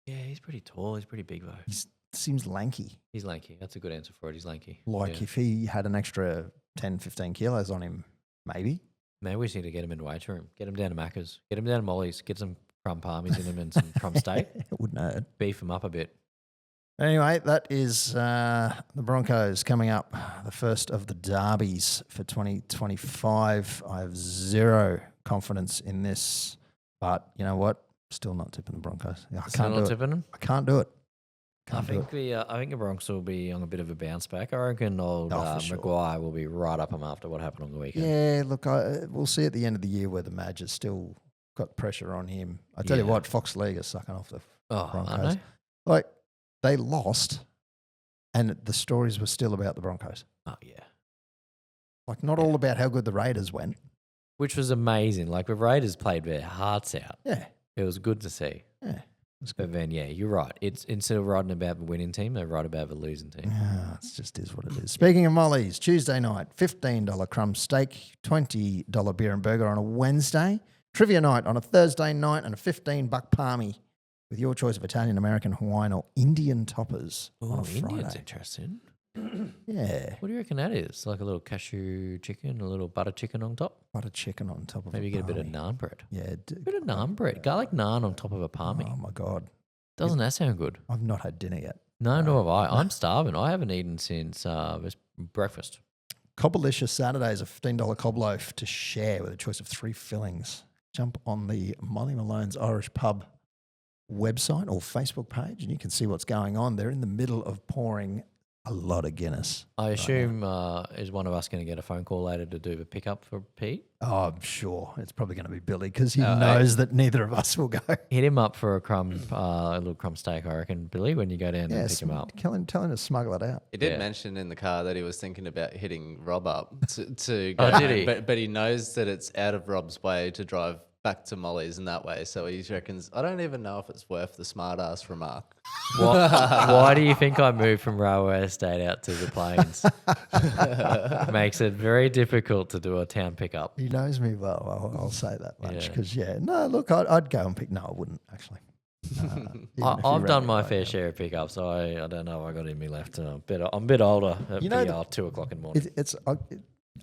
Yeah, he's pretty tall. He's pretty big, though. He seems lanky. He's lanky. That's a good answer for it. He's lanky. Like if he had an extra 10, 15 kilos on him, maybe. Maybe we just need to get him in the weight room. Get him down to Macca's. Get him down to Molly's. Get some crumb palmies in them and some crumb steak. It wouldn't hurt. Beef them up a bit. Anyway, that is the Broncos coming up, the first of the derbies for 2025. I have zero confidence in this, but you know what? Still not tipping the Broncos. I Still can't not do it. tipping them? I can't do it. I think the Broncos will be on a bit of a bounce back. I reckon old for sure. Maguire will be right up him after what happened on the weekend. Yeah, look, we'll see at the end of the year where the Madge has still got pressure on him. I tell you what, Fox League is sucking off the Broncos. Aren't they? Like, they lost, and the stories were still about the Broncos. Oh, yeah. Like, not all about how good the Raiders went. Which was amazing. Like, the Raiders played their hearts out. Yeah. It was good to see. Yeah. But then, yeah, you're right. It's instead of writing about the winning team, they write about the losing team. Yeah, it just is what it is. Speaking of Molly's, Tuesday night, $15 crumb steak, $20 beer and burger on a Wednesday. Trivia night on a Thursday night, and a $15 palmy with your choice of Italian, American, Hawaiian, or Indian toppers on a Friday. Indian's interesting. Yeah. What do you reckon that is? Like a little cashew chicken, a little butter chicken on top? Butter chicken on top of Maybe a you get a bit of palmy. naan bread. Yeah. A bit of naan bread. Garlic naan on top of a palmy. Oh, my God. Doesn't that sound good? I've not had dinner yet. No, nor have I. I'm starving. I haven't eaten since breakfast. Cobblelicious Saturdays, a $15 cob loaf to share with a choice of 3 fillings. Jump on the Molly Malones Irish Pub website or Facebook page and you can see what's going on. They're in the middle of pouring a lot of Guinness. I assume is one of us going to get a phone call later to do the pickup for Pete? Oh, I'm sure. It's probably going to be Billy because he knows that neither of us will go. Hit him up for a little crumb steak, I reckon, Billy, when you go down and pick him up. Tell him to smuggle it out. He did mention in the car that he was thinking about hitting Rob up to go Oh, home, did he? But he knows that it's out of Rob's way to drive back to Molly's in that way. So he reckons, I don't even know if it's worth the smart ass remark. Why do you think I moved from Railway Estate out to the Plains? Makes it very difficult to do a town pickup. He knows me well. I'll say that much Yeah. because, look, I'd go and pick. No, I wouldn't actually. I've done my fair share of pickups. I don't know if I got any left. I'm a bit older at 2 o'clock in the morning.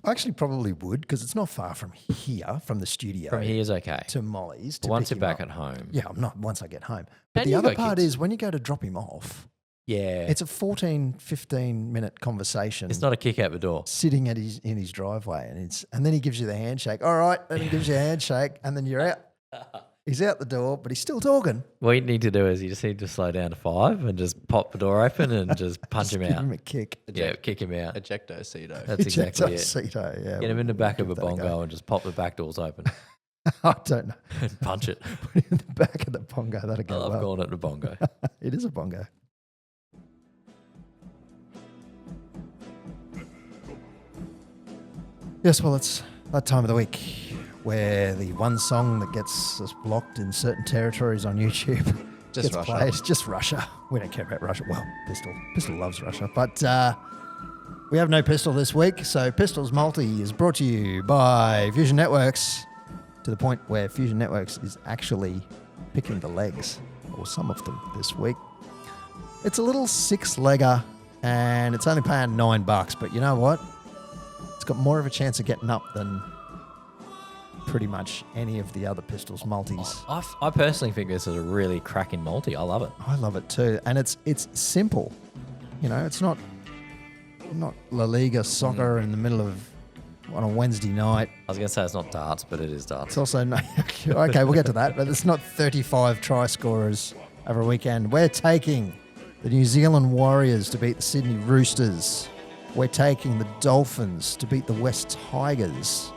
I actually probably would because it's not far from here, from the studio. From here's okay. To Molly's. But once you're back at home. Yeah, I'm not once I get home. But And the you other got part kids. is when you go to drop him off, Yeah. it's a 15-minute conversation. It's not a kick out the door. Sitting in his driveway, and then he gives you the handshake. All right, and he gives you a handshake, and then you're out. He's out the door, but he's still talking. What you need to do is you just need to slow down to 5 and just pop the door open and just punch him Give out. him a kick. Yeah, kick him out. Ejecto-ceto. That's exactly it. Ejecto-ceto, yeah. Get him in the back of a Give that a bongo go. and just pop the back doors open I don't know. and punch it. Put him in the back of the bongo. That'll I go love well. calling it the bongo. It is a bongo. Yes, well, it's that time of the week where the one song that gets us blocked in certain territories on YouTube Just gets Russia. played. Just Russia. We don't care about Russia. Well, Pistol loves Russia. But we have no Pistol this week, so Pistol's Multi is brought to you by Fusion Networks, to the point where Fusion Networks is actually picking the legs, or some of them, this week. It's a little 6-legger, and it's only paying $9, but you know what? It's got more of a chance of getting up than pretty much any of the other Pistols multis. I personally think this is a really cracking multi. I love it. I love it too, and it's simple. You know, it's not La Liga soccer in the middle of on a Wednesday night. I was going to say it's not darts, but it is It's darts. also no, okay. We'll get to that, but it's not 35 try scorers over a weekend. We're taking the New Zealand Warriors to beat the Sydney Roosters. We're taking the Dolphins to beat the West Tigers.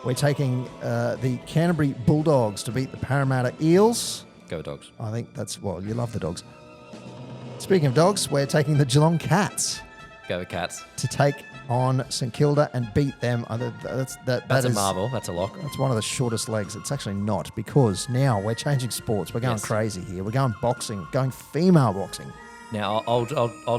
We're taking the Canterbury Bulldogs to beat the Parramatta Eels. Go Dogs. I think you love the Dogs. Speaking of dogs, we're taking the Geelong Cats Go the Cats. to take on St Kilda and beat them. That's That a is- marvel. That's a lock. That's one of the shortest legs. It's actually not, because now we're changing sports. We're going Yes. crazy here. We're going boxing, going female boxing. Now, I'll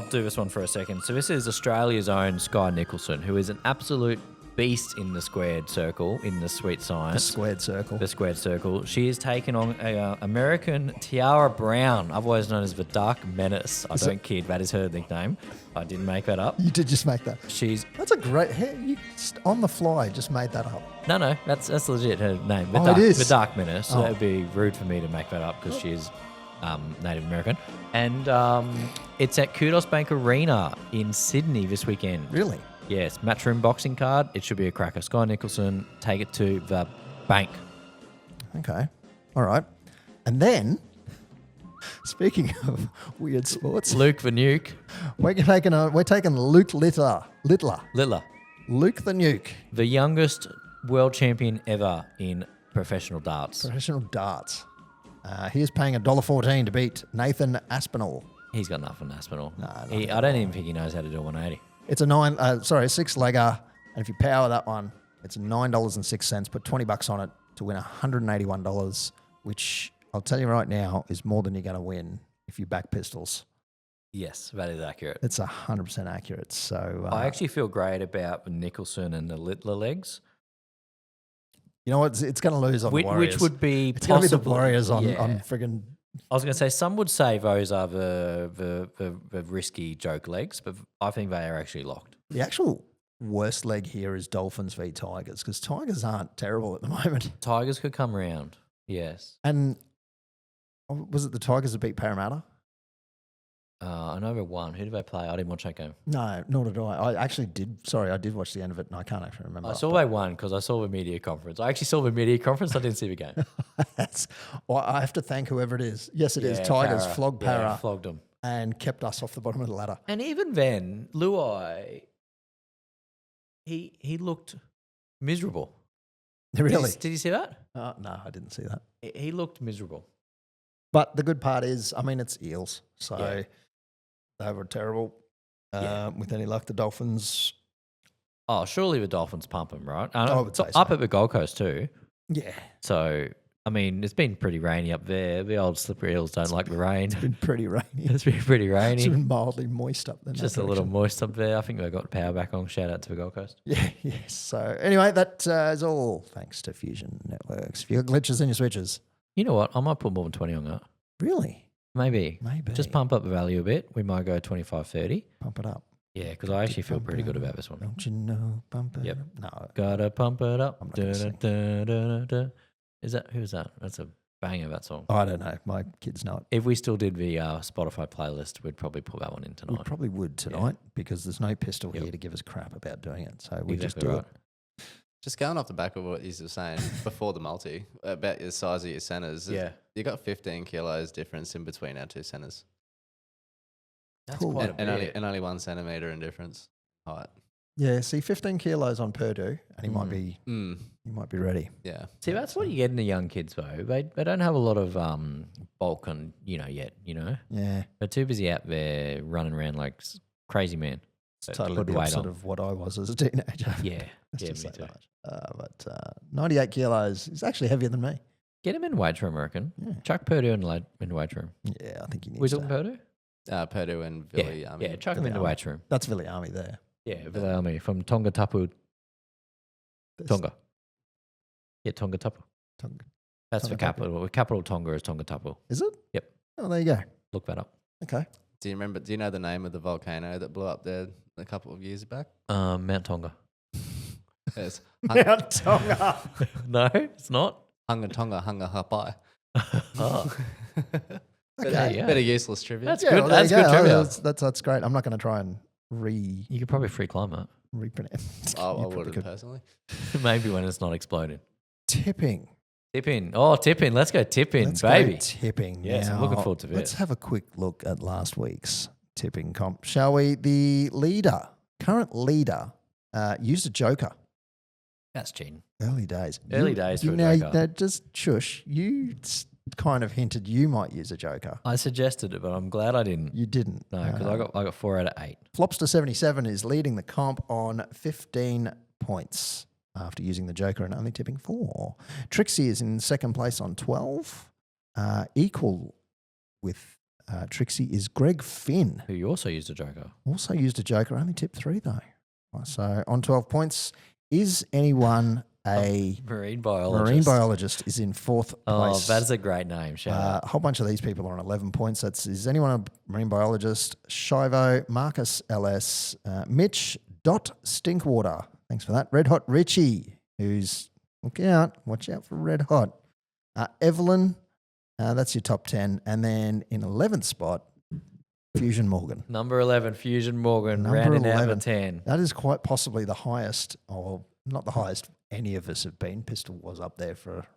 do this one for a second. So this is Australia's own Sky Nicholson, who is an absolute beast in the squared circle, in the sweet The science. squared circle. The squared circle. She is taking on American Tiara Brown, otherwise known as the Dark Menace. I don't kid, that is her nickname. I didn't make that up. You did just make that. That's a great. You on the fly just made that up. No, that's legit her name. It is? The Dark Menace. So Oh. that would be rude for me to make that up because she is Native American. And it's at Kudos Bank Arena in Sydney this weekend. Really? Yes, matchroom boxing card. It should be a cracker. Sky Nicholson, take it to the bank. Okay. All right. And then, speaking of weird sports, Luke the Nuke. we're taking Luke Littler. Littler. Luke the Nuke. The youngest world champion ever in professional darts. Professional darts. He is paying $1.14 to beat Nathan Aspinall. He's got nothing, Aspinall. No, I don't even think he knows how to do a 180. It's a 6-legger, and if you power that one, it's $9.06. Put $20 on it to win $181, which I'll tell you right now is more than you're going to win if you back pistols. Yes, that is accurate. It's 100% accurate. So I actually feel great about the Nicholson and the Littler legs. you know what? It's going to lose on the Warriors. Which would be It's going to be the possibly- Warriors on yeah. friggin'. I was going to say some would say those are the risky joke legs, but I think they are actually locked. The actual worst leg here is Dolphins v Tigers because Tigers aren't terrible at the moment. Tigers could come around. Yes. And was it the Tigers that beat Parramatta? I know they won. Who did they play? I didn't watch that game. No, nor did I. I actually did. Sorry, I did watch the end of it, and I can't actually remember. I saw they won because I saw the media conference. I actually saw the media conference. I didn't see the game. Well, I have to thank whoever it is. Yes, it is. Tigers Para. flogged Yeah, Para flogged them. and kept us off the bottom of the ladder. And even then, Luai, he looked miserable. Really? Did you see that? No, I didn't see that. He looked miserable. But the good part is, I mean, it's Eels, so Yeah. they were terrible. Yeah. With any luck, the Dolphins. Oh, surely the Dolphins pump him, right? I would say so. Up at the Gold Coast too. Yeah, So, I mean, it's been pretty rainy up there. The old slippery Eels don't like the rain. it's been pretty rainy. It's been pretty It's rainy. been mildly moist up there. Just a little moist up there. I think they got the power back on. Shout out to the Gold Coast. Yeah, yes. So anyway, that is all thanks to Fusion Networks. If you got glitches in your switches, You know what? I might put more than 20 on that. really, Maybe. maybe Just pump up the value a bit. We might go 25, 30. pump it up. Yeah, because I actually feel pretty good about this one. Don't you know? Pump it Yep. up. No, Gotta pump it up. I'm not gonna sing. Da-da-da-da-da. Who's that? That's a banger, that song. I don't know. My kids know it. If we still did the Spotify playlist, we'd probably put that one in We tonight. probably would tonight because there's no pistol Yep. here to give us crap about doing it. So we just Exactly do right. it. Just going off the back of what you were saying before the multi about the size of your centers. Yeah. You got 15 kilos difference in between our two centers, That's Cool. quite a and bit. only 1 centimeter in difference height. Yeah, see, 15 kilos on Purdue, and he might be ready. Yeah, See, that's what you get in the young kids, though. They don't have a lot of bulk on, yet, Yeah, They're too busy out there running around like crazy man. it's to totally put the weight opposite on. of what I was as a teenager. Yeah, Let's yeah, just me say too. that. But 98 kilos is actually heavier than me. Get him in weight room, I reckon. Yeah. Chuck Purdue in the weight room. Yeah, I think he needs We to. talking Purdue? Purdue and Yeah, Villy. yeah. Chuck him in the Villiamy. weight room. That's Villy Army there. Yeah, Villiamy from Tonga Tapu. Tonga. Yeah, Tonga Tapu. Tonga. That's Tonga the capital. The capital of Tonga is Tonga Tapu. Is it? Yep. Oh, there you go. Look that up. Okay. Do you know the name of the volcano that blew up there a couple of years back? Mount Tonga. It's Mount Tonga. No, it's not. Hunga Tonga Hunga Hapai. Oh, Okay. Yeah. Bit of useless trivia. That's Yeah, good. well, there That's you good go. trivia. That's great. I'm not going to try and You could probably free climb it. repronounce. I You probably wouldn't could. personally. Maybe when it's not exploding. Tipping. Tipping. Oh, tipping. Let's go tipping, Let's baby. go tipping. Yes, I'm looking Now, forward to this. Let's have a quick look at last week's tipping comp, shall we? The current leader, used a joker. That's cheating. Early days. Early days for a now, joker. now, just shush. You kind of hinted you might use a joker. I suggested it, but I'm glad I didn't. You didn't. No, because I got 4 out of 8. Flopster 77 is leading the comp on 15 points after using the joker and only tipping 4. Trixie is in second place on 12. Equal with Trixie is Greg Finn. Who you also used a joker. Also used a joker, only tipped 3 though. So on 12 points Is anyone a Marine biologist. marine biologist? Is in fourth Oh, place. that's a great name. Shout out. A whole bunch of these people are on 11 points. Is anyone a marine biologist? Shivo, Marcus LS, Mitch Dot Stinkwater. Thanks for that. Red Hot Richie, who's watch out for Red Hot. Evelyn, that's your top 10. And then in 11th spot, Fusion Morgan. Number 11, Fusion Morgan, Number rounding 11. out the 10. That is quite possibly the highest, or not the highest any of us have been. Pistol was up there for a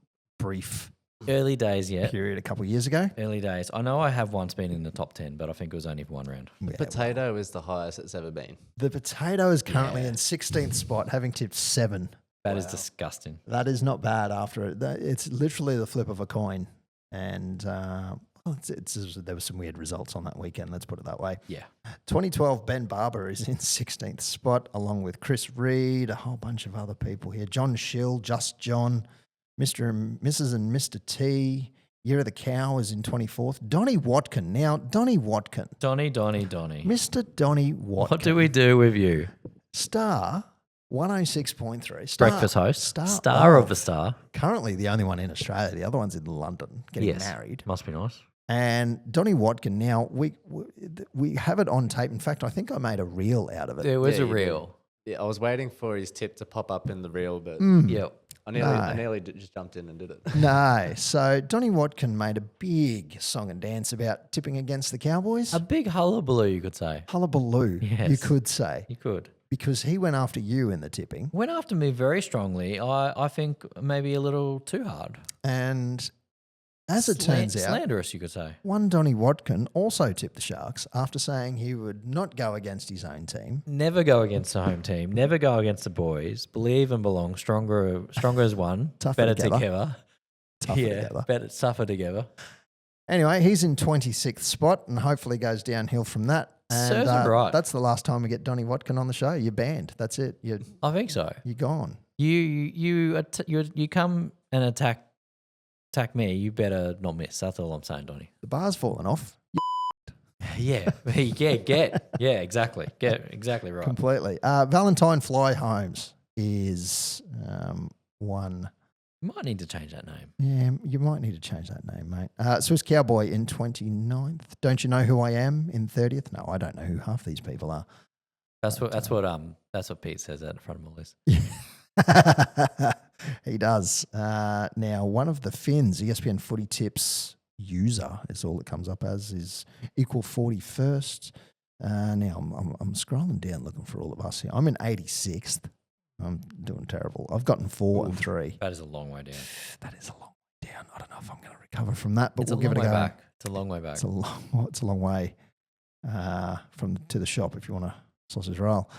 brief Early days, yeah. period a couple of years ago. Early days. I know I have once been in the top 10, but I think it was only for one round. Yeah, Potato is the highest it's ever been. the potato is currently in 16th spot, having tipped 7. That is disgusting. That is not bad after it. It's literally the flip of a coin. And there were some weird results on that weekend, let's put it that way. Yeah. 2012, Ben Barber is in 16th spot, along with Chris Reed, a whole bunch of other people here. John Schill, Just John, Mr. and Mrs. and Mr. T. Year of the Cow is in 24th. Donnie Watkin. Now, Donnie Watkin. Donnie. Mr. Donnie Watkin. What do we do with you? Star 106.3. Breakfast host. Star of the Star. Currently the only one in Australia. The other one's in London getting married. Must be nice. And Donnie Watkin, now we have it on tape. In fact, I think I made a reel out of it. There was Yeah, a you reel. Yeah, I was waiting for his tip to pop up in the reel, but Yep. I nearly just jumped in and did it. No. So Donnie Watkin made a big song and dance about tipping against the Cowboys. A big hullabaloo, you could say. Hullabaloo, Yes. you could say. You could. Because he went after you in the tipping. Went after me very strongly. I think maybe a little too hard. And as it turns out, slanderous, you could say. one Donnie Watkin also tipped the Sharks after saying he would not go against his own team. Never go against the home team. Never go against the boys. Believe and belong. Stronger as one. Tougher better together. Tougher yeah, together. better suffer together. Anyway, he's in 26th spot and hopefully goes downhill from that. And Serves him right. That's the last time we get Donnie Watkin on the show. You're banned. That's it. I think so. You're gone. You come and attack me. You better not miss. That's all I'm saying, Donnie. The bar's fallen off. Yeah, exactly. Get exactly right. Completely. Valentine Fly Holmes is one. You might need to change that name. Yeah, you might need to change that name, mate. Swiss Cowboy in 29th. Don't you know who I am in 30th? No, I don't know who half these people are. That's what Pete says at the front of my list. He does. Now, one of the Finns, ESPN Footy Tips user, is all it comes up as, is equal 41st. Now, I'm scrolling down looking for all of us here. I'm in 86th. I'm doing terrible. I've gotten 4 and 3. That is a long way down. That is a long way down. I don't know if I'm going to recover from that, but It's we'll a give long it a way go. back. It's a long way back. It's a long way to the shop if you want a sausage roll.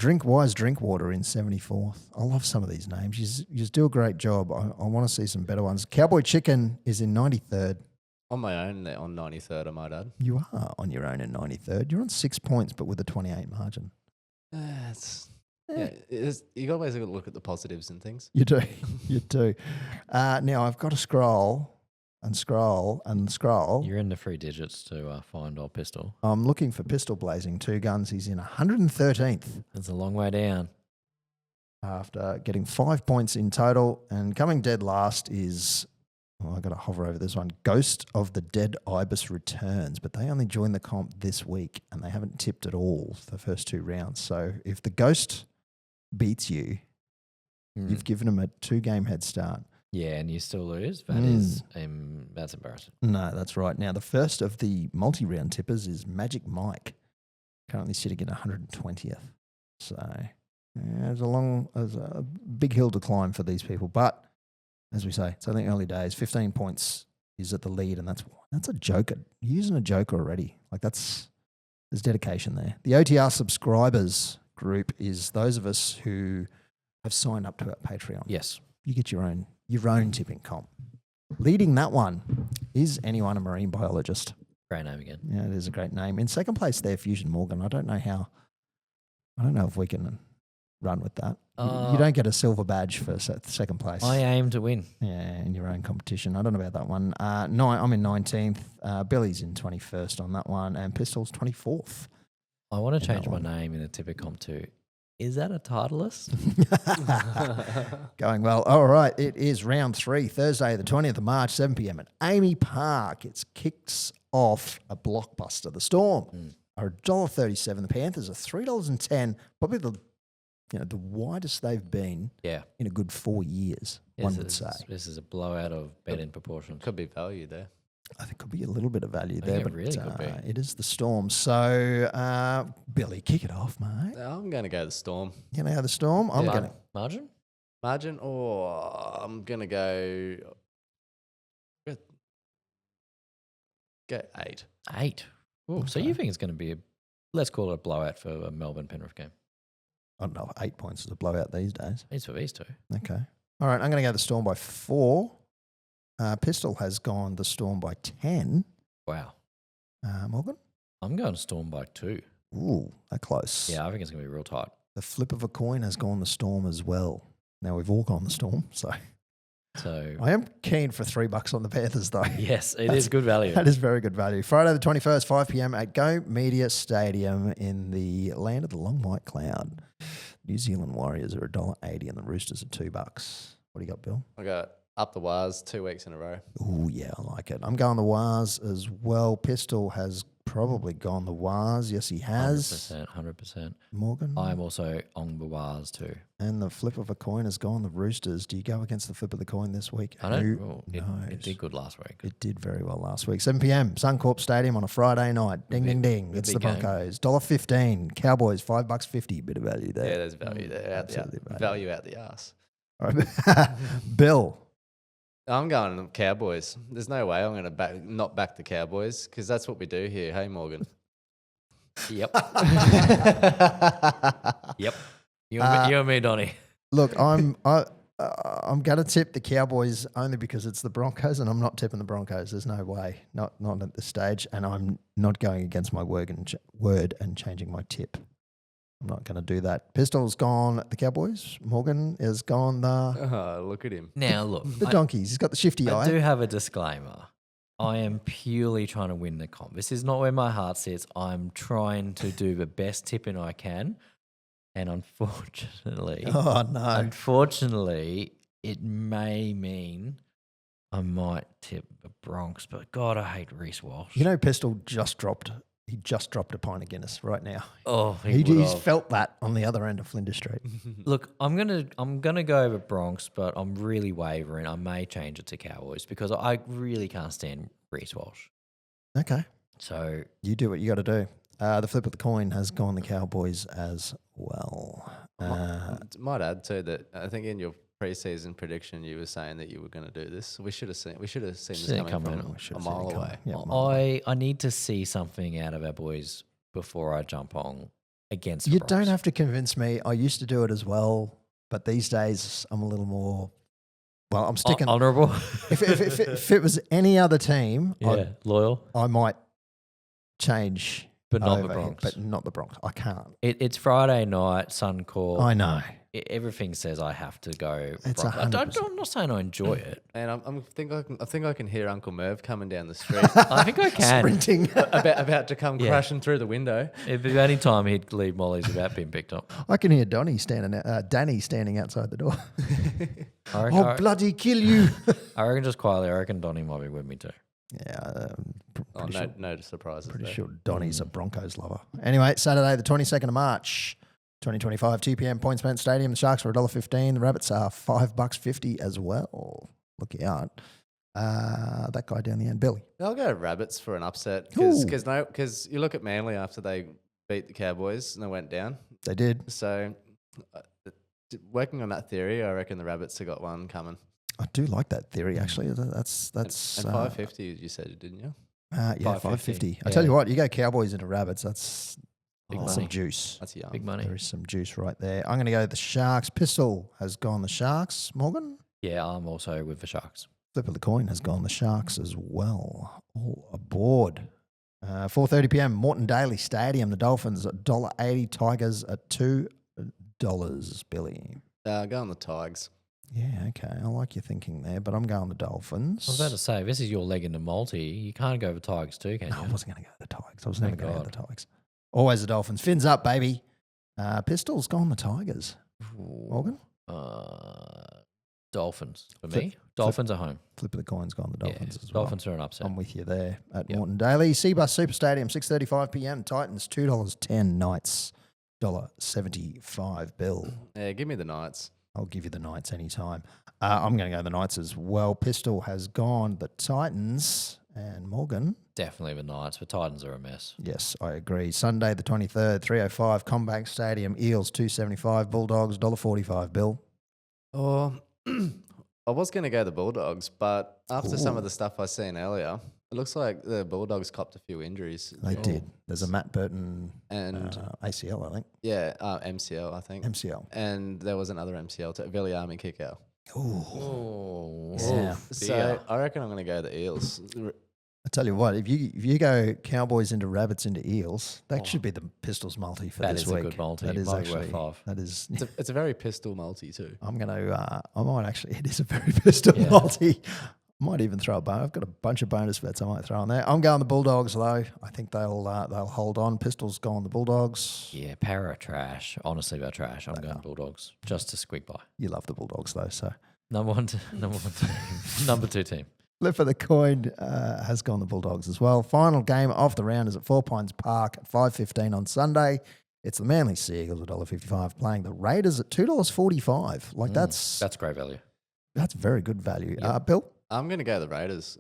Drinkwise Drinkwater in 74th. I love some of these names. You do a great job. I want to see some better ones. Cowboy Chicken is in 93rd. On my own, there on 93rd, I might add. You are on your own in 93rd. You're on 6 points, but with a 28 margin. You always got to look at the positives and things. You do. You do. Now, I've got to scroll and scroll and scroll. You're in the 3 digits to find our pistol. I'm looking for Pistol Blazing 2 Guns. He's in 113th. It's a long way down. After getting 5 points in total. And coming dead last is, I've got to hover over this one, Ghost of the Dead Ibis returns. But they only joined the comp this week and they haven't tipped at all the first 2 rounds. So if the Ghost beats you, you've given him a 2-game head start. Yeah, and you still lose. That is that's embarrassing. No, that's right. Now, the first of the multi-round tippers is Magic Mike, currently sitting at 120th. So there's a big hill to climb for these people. But as we say, it's only early days. 15 points is at the lead, and that's a joker. You're using a joker already. There's dedication there. The OTR subscribers group is those of us who have signed up to our Patreon. Yes. You get your own tipping comp. Leading that one is anyone a marine biologist. Great name again. Yeah, it is a great name. In second place there, Fusion Morgan. I don't know if we can run with that. You don't get a silver badge for second place. I aim to win. Yeah, in your own competition. I don't know about that one. I'm in 19th. Billy's in 21st on that one, and Pistol's 24th. I want to change my name in the tipper comp to Is that a Titleist? Going well. All right. It is round 3, Thursday, the 20th of March, 7 p.m. at Amy Park. It kicks off a blockbuster. The Storm are $1.37. The Panthers are $3.10. Probably the widest they've been in a good 4 years, one would say. This is a blowout of bet in proportion. Could be value there. I think could be a little bit of value there, but really could be. It is the Storm. So, Billy, kick it off, mate. I'm going to go the Storm. You know the Storm? I'm going to. Margin? I'm going to go 8. 8. Ooh, so you think it's going to be let's call it a blowout for a Melbourne Penrith game? I don't know. 8 points is a blowout these days. It's for these two. Okay. All right. I'm going to go the Storm by 4. Pistol has gone the Storm by 10. Wow. Morgan? I'm going Storm by 2. Ooh, they're close. Yeah, I think it's going to be real tight. The flip of a coin has gone the Storm as well. Now, we've all gone the Storm, so I am keen for $3 on the Panthers, though. Yes, it is good value. That is very good value. Friday the 21st, 5 p.m. at Go Media Stadium in the land of the long white cloud. New Zealand Warriors are $1.80 and the Roosters are $2. What do you got, Bill? I got up the wires 2 weeks in a row. Oh, yeah, I like it. I'm going the Wars as well. Pistol has probably gone the Wars. Yes, he has. 100%. Morgan? I'm also on the Wars too. And the flip of a coin has gone the Roosters. Do you go against the flip of the coin this week? I don't know. It did good last week. It did very well last week. 7 p.m. Suncorp Stadium on a Friday night. Ding, ding, ding. It's the Broncos. $1.15. Cowboys, $5.50. Bit of value there. Yeah, there's value there. Value out the ass. All right. Bill. I'm going the Cowboys. There's no way I'm going to not back the Cowboys because that's what we do here. Hey, Morgan. Yep. Yep. You and me, Donnie. Look, I'm going to tip the Cowboys only because it's the Broncos, and I'm not tipping the Broncos. There's no way, not at this stage, and I'm not going against my word and changing my tip. I'm not going to do that. Pistol's gone the Cowboys. Morgan is gone look at him. Now look, the Donkeys. He's got the shifty eye. I do have a disclaimer. I am purely trying to win the comp. This is not where my heart sits. I'm trying to do the best tipping I can. And unfortunately, it may mean I might tip the Bronx. But God, I hate Reece Walsh. You know, Pistol just dropped. He just dropped a pint of Guinness right now. Oh, he's felt that on the other end of Flinders Street. Look, I'm gonna go over Bronx, but I'm really wavering. I may change it to Cowboys because I really can't stand Reece Walsh. Okay, so you do what you got to do. The flip of the coin has gone the Cowboys as well. Might add too that I think in your preseason prediction you were saying that you were going to do this. We should have seen this coming from a mile away. Yeah, I need to see something out of our boys before I jump on against. You don't have to convince me. I used to do it as well, but these days I'm a little more. Well, I'm sticking honourable. if it was any other team, loyal, I might change. But not the Bronx. But not the Bronx. I can't. It's Friday night, Suncorp. I know. Everything says I have to go. It's I'm not saying I enjoy it. And I think I can hear Uncle Merv coming down the street. I think I can. Sprinting. about to come crashing through the window. If there's any time he'd leave Molly's about being picked up. I can hear Danny standing outside the door. Bloody kill you. I reckon just quietly, I reckon Donnie might be with me too. Yeah, no surprises. Pretty sure Donnie's a Broncos lover. Anyway, Saturday, the 22nd of March, 2025, 2 p.m. Points-Spent Stadium. The Sharks are $1.15. The Rabbits are $5.50 as well. Look out. That guy down the end, Billy. I'll go Rabbits for an upset because you look at Manly after they beat the Cowboys and they went down. They did. So working on that theory, I reckon the Rabbits have got one coming. I do like that theory, actually. That's and 550, you said, didn't you? Yeah, 550. I tell you what, you go Cowboys into Rabbits, that's some juice. That's young. Big money. There is some juice right there. I'm going to go the Sharks. Pistol has gone the Sharks. Morgan? Yeah, I'm also with the Sharks. Flip of the coin has gone the Sharks as well. All aboard. 4:30 p.m. Moreton Daily Stadium. The Dolphins at $1.80. Tigers at $2. Billy. Go on the Tigers. Yeah, okay. I like your thinking there, but I'm going the Dolphins. I was about to say, this is your leg into multi. You can't go the Tigers too, can you? No, I wasn't going to go the Tigers. I was never going to go the Tigers. Always the Dolphins. Fins up, baby. Pistols gone the Tigers. Morgan? Dolphins for me. Dolphins are home. Flip of the coin's gone the Dolphins as well. Dolphins are an upset. I'm with you there at Moreton Daily. Seabus Super Stadium, 6:35 p.m. Titans, $2.10. Knights, $1.75. Bill. Yeah, give me the Knights. I'll give you the Knights anytime. I'm going to go the Knights as well. Pistol has gone the Titans. And Morgan? Definitely the Knights, but Titans are a mess. Yes, I agree. Sunday the 23rd, 3:05, Combank Stadium, Eels, $2.75, Bulldogs, $1.45. Bill? Oh, I was going to go the Bulldogs, but after some of the stuff I seen earlier, it looks like the Bulldogs copped a few injuries. They did. There's a Matt Burton and ACL, I think. Yeah, MCL, I think. MCL. And there was another MCL, Viliami kick out. Oh, Yeah. So I reckon I'm going to go the Eels. I tell you what, if you go Cowboys into Rabbits into Eels, that should be the Pistols multi for that this is week. a good multi. That is Might be worth actually 5. that is. It's a very pistol multi too. I'm gonna. I might actually. It is a very pistol multi. I might even throw a bonus. I've got a bunch of bonus bets I might throw on there. I'm going the Bulldogs though. I think they'll hold on. Pistols go on the Bulldogs. Yeah, Para trash. Honestly, they're trash. I'm going Bulldogs just to squeak by. You love the Bulldogs though, so. Number one team. Number 2 team. Flip of the coin has gone the Bulldogs as well. Final game of the round is at 4 Pines Park at 5:15 on Sunday. It's the Manly Sea Eagles at $1.55 playing the Raiders at $2.45. Like that's great value. That's very good value. Bill? I'm going to go the Raiders.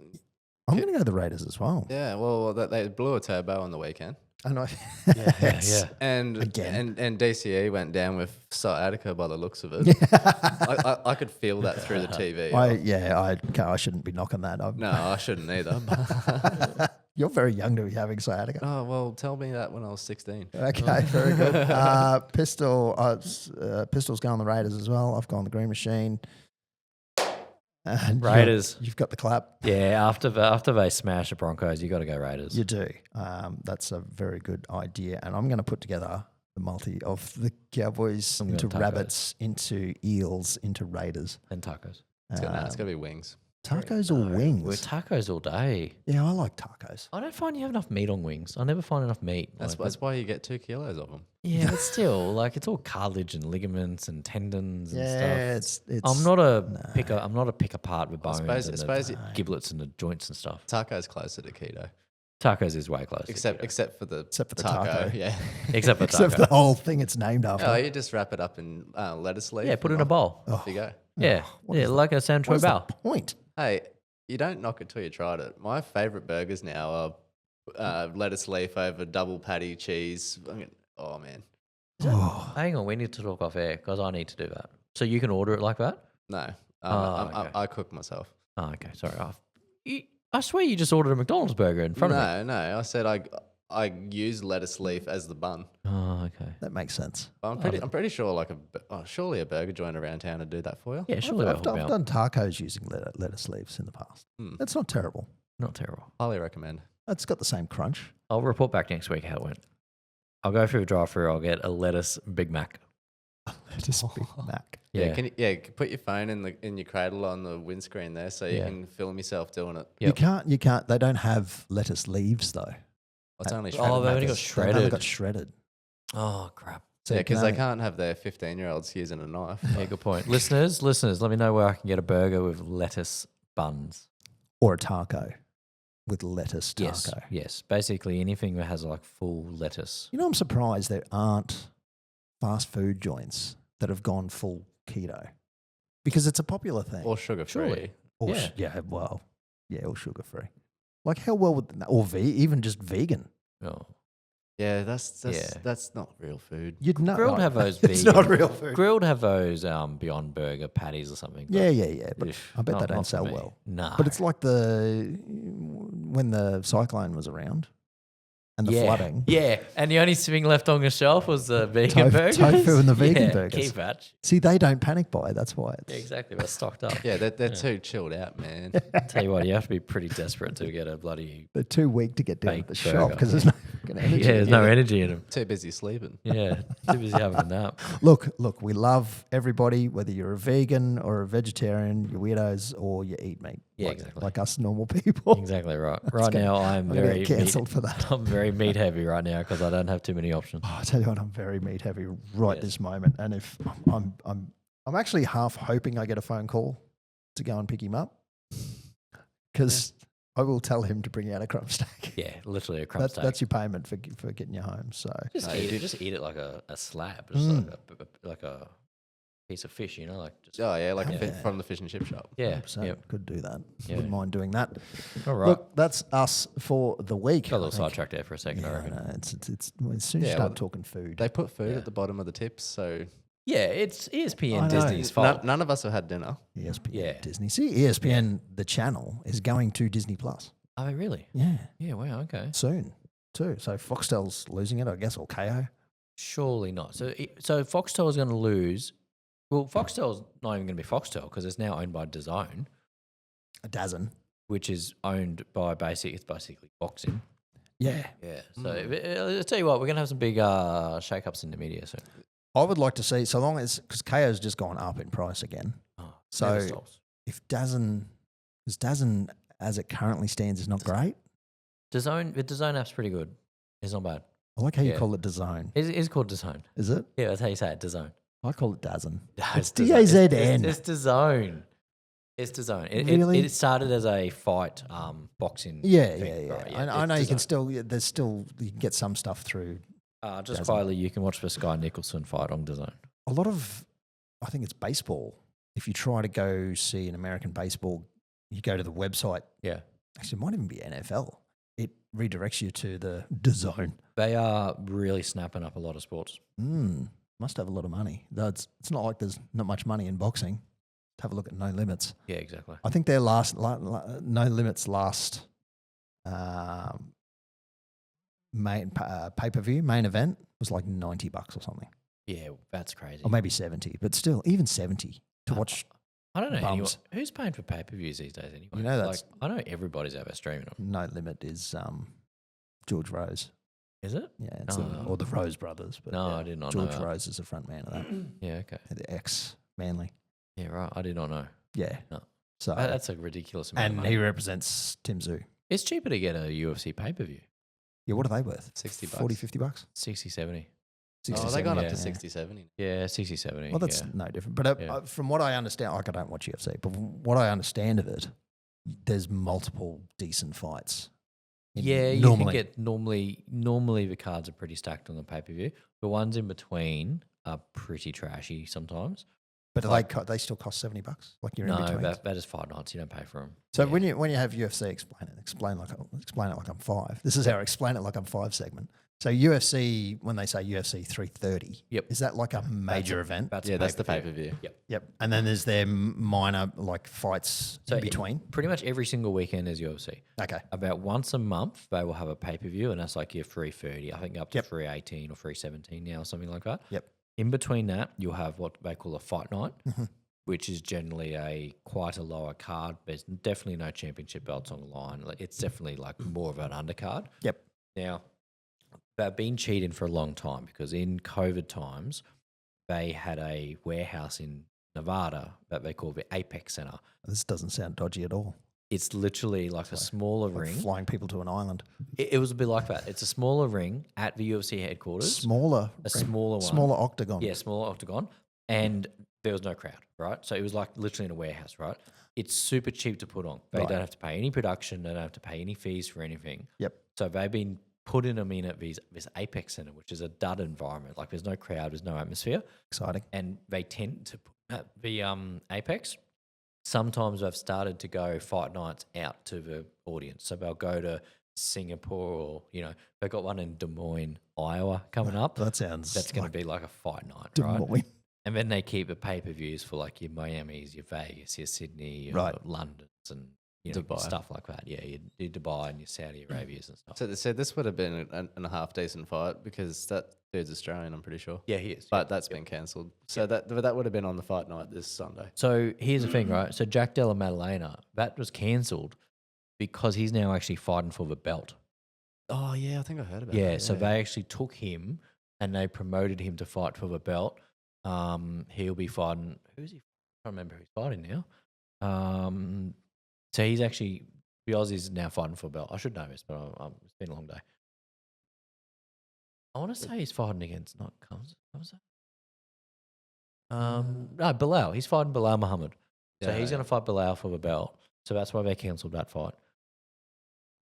I'm going to go the Raiders as well. Yeah, well, they blew a turbo on the weekend. I know. Yeah. And Again. and DCE went down with sciatica by the looks of it. I could feel that through the TV. I shouldn't be knocking that. No, I shouldn't either. You're very young to be having sciatica. Oh, well, tell me that when I was 16. Okay, very good. Pistol's going the Raiders as well. I've gone the Green Machine. And Raiders. You've got the clap. Yeah, after they smash the Broncos, you got to go Raiders. You do. That's a very good idea. And I'm going to put together the multi of the Cowboys into Rabbits, into Eels, into Raiders. And tacos. It's going to be wings. Tacos or wings? We're tacos all day. Yeah, I like tacos. I don't find you have enough meat on wings. I never find enough meat. That's why you get 2 kilos of them. Yeah, but still, it's all cartilage and ligaments and tendons and stuff. It's. I'm not a picker. I'm not a pick apart with bones. I suppose the giblets and the joints and stuff. Taco's closer to keto. Tacos is way closer. Except for the taco. Yeah. Except for taco. Except for the whole thing it's named after. Oh, you just wrap it up in lettuce leaf. Yeah, put it in a bowl. Off you go. Yeah, like a San Troy What's the bowl. point? Hey, you don't knock it till you tried it. My favourite burgers now are lettuce leaf over double patty cheese. Oh, man. Hang on, we need to talk off air because I need to do that. So you can order it like that? No. Okay. I cook myself. Oh, okay. Sorry. I swear you just ordered a McDonald's burger in front of me. No. I said I use lettuce leaf as the bun. Oh, okay. That makes sense. I'm pretty sure surely a burger joint around town would do that for you. Yeah, surely I've done tacos using lettuce leaves in the past. That's not terrible. Not terrible. Highly recommend. It's got the same crunch. I'll report back next week how it went. I'll go through a drive-through. I'll get a lettuce Big Mac. Lettuce Big Mac. Yeah. Can you put your phone in your cradle on the windscreen there so you can film yourself doing it. Yep. You can't. They don't have lettuce leaves though. It's only shredded. Oh, they've only got Macca's. They've only shredded. got shredded. Oh, crap. So Yeah, you can because they only- can't have their 15-year-olds using a knife. Yeah, good point. listeners, let me know where I can get a burger with lettuce buns. or a taco with lettuce taco. Yes. Basically anything that has full lettuce. You know, I'm surprised there aren't fast food joints that have gone full keto because it's a popular thing. Or sugar-free. Or or sugar free. Like how well would even just vegan? Oh. Yeah, that's not real food. You'd know. Grilled have those It's vegan. not real food. Grilled have those Beyond Burger patties or something. Yeah. But I bet not- they don't not for sell me. well. No. But it's like when the cyclone was around and the flooding. Yeah, and the only thing left on the shelf was the vegan burgers. Tofu and the vegan Yeah, burgers. key batch. See, they don't panic buy. That's why it's Yeah, exactly. We're stocked up. Yeah, they're too chilled out, man. Tell you what, you have to be pretty desperate to get a bloody. they're too weak to get down at Baked the shop burger. because there's no fucking energy. Yeah, there's no energy in him. Too busy sleeping. Yeah, too busy having a nap. Look, we love everybody, whether you're a vegan or a vegetarian, you're weirdos, or you eat meat. Yeah, like, exactly. Like us normal people. Exactly right. Right now, I'm I'm gonna very get cancelled for that. I'm very meat heavy right now because I don't have too many options. Oh, I tell you what, I'm very meat heavy right this moment, and if I'm actually half hoping I get a phone call to go and pick him up, because I will tell him to bring out a crumb steak. Yeah, literally a crumb steak. That's your payment for getting you home. So Just eat it like a slab, just like a piece of fish, you know, like just Oh yeah, like from the fish and chip shop. yeah, 100%. yep. Could do that. Yeah. Wouldn't mind doing that. All right. Look, that's us for the week. Got a little I think. sidetracked there for a second, I Yeah, reckon. no, it's as soon as you Yeah, start well, talking food. They put food at the bottom of the tips, so Yeah, it's I ESPN know. Disney's fault. none of us have had dinner. ESPN, Yeah. Disney. See, ESPN, the channel, is going to Disney Plus. Oh, really? Yeah, Yeah, wow, okay. soon too. So Foxtel's losing it, I guess, or KO. Surely not. So Foxtel is going to lose. Well, Foxtel's not even going to be Foxtel because it's now owned by DAZN, A dozen. which is owned by it's basically boxing. Yeah. Yeah. So I'll tell you what, we're going to have some big shake-ups in the media soon. I would like to see, so long as, because KO's just gone up in price again. Oh, So never stops. if DAZN, because DAZN as it currently stands is not great. The DAZN app's pretty good. It's not bad. I like how you Yeah. call it DAZN. It's called DAZN. Is it? Yeah, that's how you say it, DAZN. I call it DAZN. No, It's DAZN. DAZN. It's DAZN. It's DAZN. Really? It started as a fight boxing. Yeah, thing, yeah. right? I know you it's can DAZN. still, there's still, you can get some stuff through. Just DAZN. quietly, you can watch the Sky Nicholson fight on DAZN. A lot of, I think it's baseball. If you try to go see an American baseball, you go to the website. Yeah. Actually, it might even be NFL. It redirects you to the DAZN. They are really snapping up a lot of sports. Must have a lot of money. Though it's not like there's not much money in boxing. Have a look at No Limits. Yeah, exactly. I think their last No Limits last main pay-per-view main event was like $90 or something, Yeah, that's crazy. or maybe 70. But still, even 70 to watch. I don't know anyone, bums. who's paying for pay-per-views these days anyway. You know like, that's- I know everybody's over streaming them. No Limit is George Rose. Is it? Yeah, it's Oh. or the Rose brothers. But No, yeah, I did not know George that. Rose is the front man of that. Yeah, okay. The ex-Manly. Yeah, right. I did not know. Yeah. No. So That's a ridiculous amount of and money. he represents Tim Zoo. It's cheaper to get a UFC pay-per-view. Yeah, what are they worth? $60. 40, $50? 60, 70. 60, Oh, they gone up yeah. to 60, 70. Yeah, 60, 70. Well, that's yeah. no different. But Yeah. from what I understand, like I don't watch UFC, but from what I understand of it, there's multiple decent fights. Yeah, you normally. can get normally the cards are pretty stacked on the pay-per-view. The ones in between are pretty trashy sometimes. But they still cost $70. Like you're in No, between. that is fight nights. You don't pay for them. So when you have UFC, explain it like I'm 5. This is our explain it like I'm 5 segment. So UFC, when they say UFC 330, Yep. is that like a major event? That's Yeah, that's the pay-per-view. pay-per-view. Yep. Yep. And then there's their minor like fights So in between. Pretty much every single weekend is UFC. Okay. About once a month, they will have a pay-per-view, and that's like your 330. I think up to Yep. 318 or 317 now, or something like that. Yep. In between that, you'll have what they call a fight night, Mm-hmm. which is generally quite a lower card. There's definitely no championship belts on the line. Like, it's definitely like more of an undercard. Yep. Now, they've been cheating for a long time because in COVID times, they had a warehouse in Nevada that they call the Apex Center. This doesn't sound dodgy at all. It's literally like a smaller Like ring. flying people to an island. It was a bit like that. It's a smaller ring at the UFC headquarters. Smaller. A smaller one. Smaller octagon. Yeah, smaller octagon. And there was no crowd, right? So it was like literally in a warehouse, right? It's super cheap to put on. They Right. don't have to pay any production. They don't have to pay any fees for anything. Yep. So they've been putting them in at this Apex Center, which is a dud environment. Like there's no crowd, there's no atmosphere. Exciting. And they tend to put at the Apex. Sometimes they've started to go fight nights out to the audience. So they'll go to Singapore or, they've got one in Des Moines, Iowa coming up. That sounds That's going like to be like a fight night, Des right? Moines. And then they keep the pay-per-views for like your Miamis, your Vegas, your Sydney, your Right. Londons and Dubai. stuff like that. Yeah, your Dubai and your Saudi Arabias and stuff. So they said this would have been a half decent fight because that dude's Australian, I'm pretty sure. Yeah, he is. But that's been cancelled. So that would have been on the fight night this Sunday. So here's the thing, right? So Jack Della Maddalena, that was cancelled because he's now actually fighting for the belt. Oh yeah, I think I heard about Yeah, that. so they actually took him and they promoted him to fight for the belt. He'll be fighting. Who's he? I can't remember who he's fighting now. So he's actually the Aussie's now fighting for a belt. I should know this, but it's been a long day. I want to say he's fighting against not comes. No, Bilal. He's fighting Bilal Muhammad. So he's going to fight Bilal for the belt. So that's why they cancelled that fight.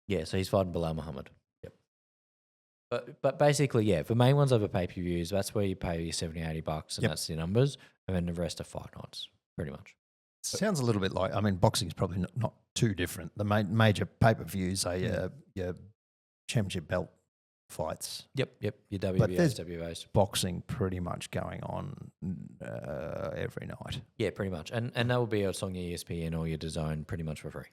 Yeah, so he's fighting Bilal Muhammad. Yep. But basically, yeah, the main ones are the pay-per-views. That's where you pay your $70, $80 and that's the numbers. And then the rest are fight nights, pretty much. Sounds a little bit like, I mean, boxing is probably not too different. The major pay-per-views are your championship belt fights. Yep. Your But there's WBAs, WAs. boxing pretty much going on every night. Yeah, pretty much. And that will be on your ESPN or your DAZN pretty much for free.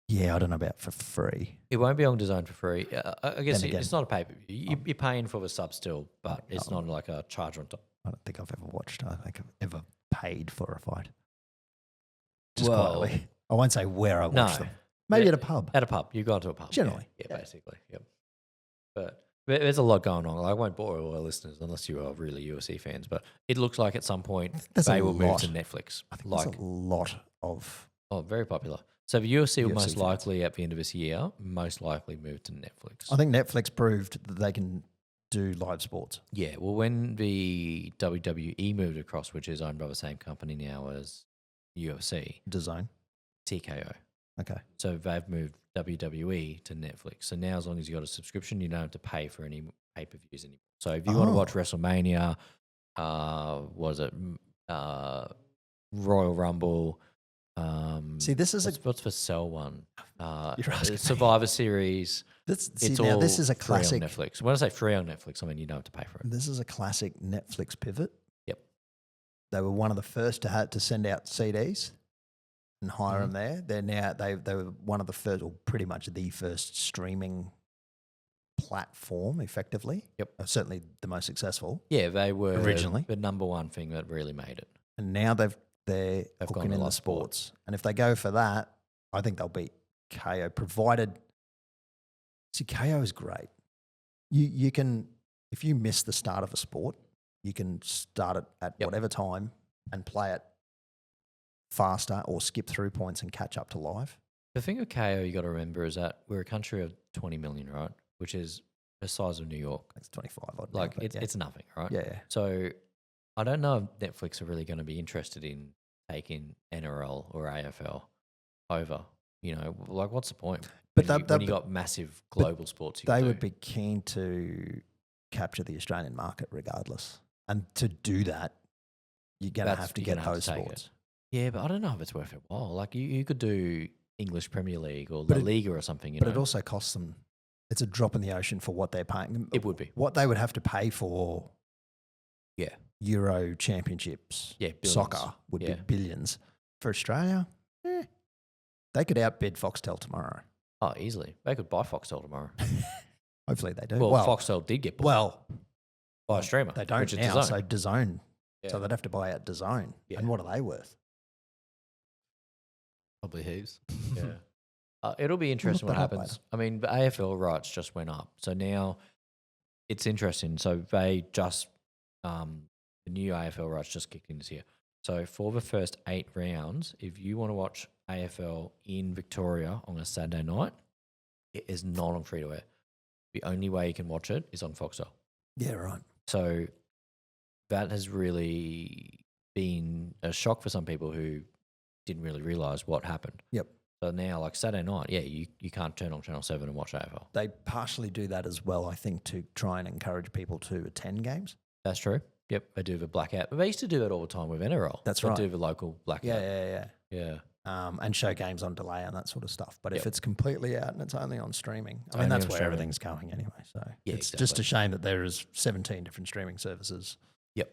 Yeah, I don't know about for free. It won't be on DAZN for free. I guess Then again, it's not a pay-per-view. You're paying for the sub still, but it's not like a charge on top. I don't think I've ever watched. I don't think I've ever paid for a fight. Just Well, quietly. I won't say where I watched no. them. Maybe Yeah, at a pub. At a pub. You go to a pub. Generally, Yeah, basically. Yep. But there's a lot going on. I won't bore all our listeners unless you are really UFC fans, but it looks like at some point they will move to Netflix. I think there's a lot of... Oh, very popular. So the UFC will UFC most fans. likely, at the end of this year, most likely move to Netflix. I think Netflix proved that they can do live sports. Yeah, well, when the WWE moved across, which is owned by the same company now as UFC, DAZN. TKO. Okay. So they've moved WWE to Netflix. So now, as long as you got a subscription, you don't have to pay for any pay-per-views anymore. So if you want to watch WrestleMania, Royal Rumble. See, this is what's the Cell one? You're asking me. Survivor Series. this all is a free on classic. Netflix. When I say free on Netflix, I mean you don't have to pay for it. This is a classic Netflix pivot. Yep. They were one of the first to send out CDs and hire them there. They're now they were one of the first, or pretty much the first streaming platform, effectively. Yep. Certainly the most successful. Yeah, they were Originally. the number one thing that really made it. And now they're gone hooking to in the live sports. And if they go for that, I think they'll beat KO, provided... See, KO is great. You can, if you miss the start of a sport, you can start it at whatever time and play it faster or skip through points and catch up to live. The thing with KO you got to remember is that we're a country of 20 million, right? Which is the size of New York. It's 25 odd. Like now, but it's nothing, right? yeah. So I don't know if Netflix are really going to be interested in taking NRL or AFL over. You know, like what's the point? But when you got massive global sports, They would be keen to capture the Australian market regardless. And to do that, you're going to have to get those sports. Yeah, but I don't know if it's worth it while. Like you could do English Premier League or La Liga or something. But it also costs them. It's a drop in the ocean for what they're paying. It would be. What they would have to pay for Euro Championships, soccer would be billions. For Australia, they could outbid Foxtel tomorrow. Oh, easily. They could buy Foxtel tomorrow. Hopefully they do. Well, Foxtel did get bought by a streamer. They don't now, DAZN. so DAZN. Yeah. So they'd have to buy out DAZN. Yeah. And what are they worth? Probably heaps. Yeah. It'll be interesting what happens. I mean, the AFL rights just went up. So now it's interesting. So they just, the new AFL rights just kicked in this year. So for the first 8 rounds, if you want to watch AFL in Victoria on a Saturday night, it is not on free-to-air. The only way you can watch it is on Foxtel. Yeah, right. So that has really been a shock for some people who didn't really realise what happened. Yep. So now, like Saturday night, you can't turn on Channel 7 and watch AFL. They partially do that as well, I think, to try and encourage people to attend games. That's true. Yep, they do the blackout. But they used to do it all the time with NRL. That's They right. do the local blackout. Yeah. Yeah. And show games on delay and that sort of stuff. But if Yep. it's completely out and it's only on streaming, I mean, Only that's on where streaming. everything's going anyway. So Yeah, it's just a shame that there is 17 different streaming services. Yep.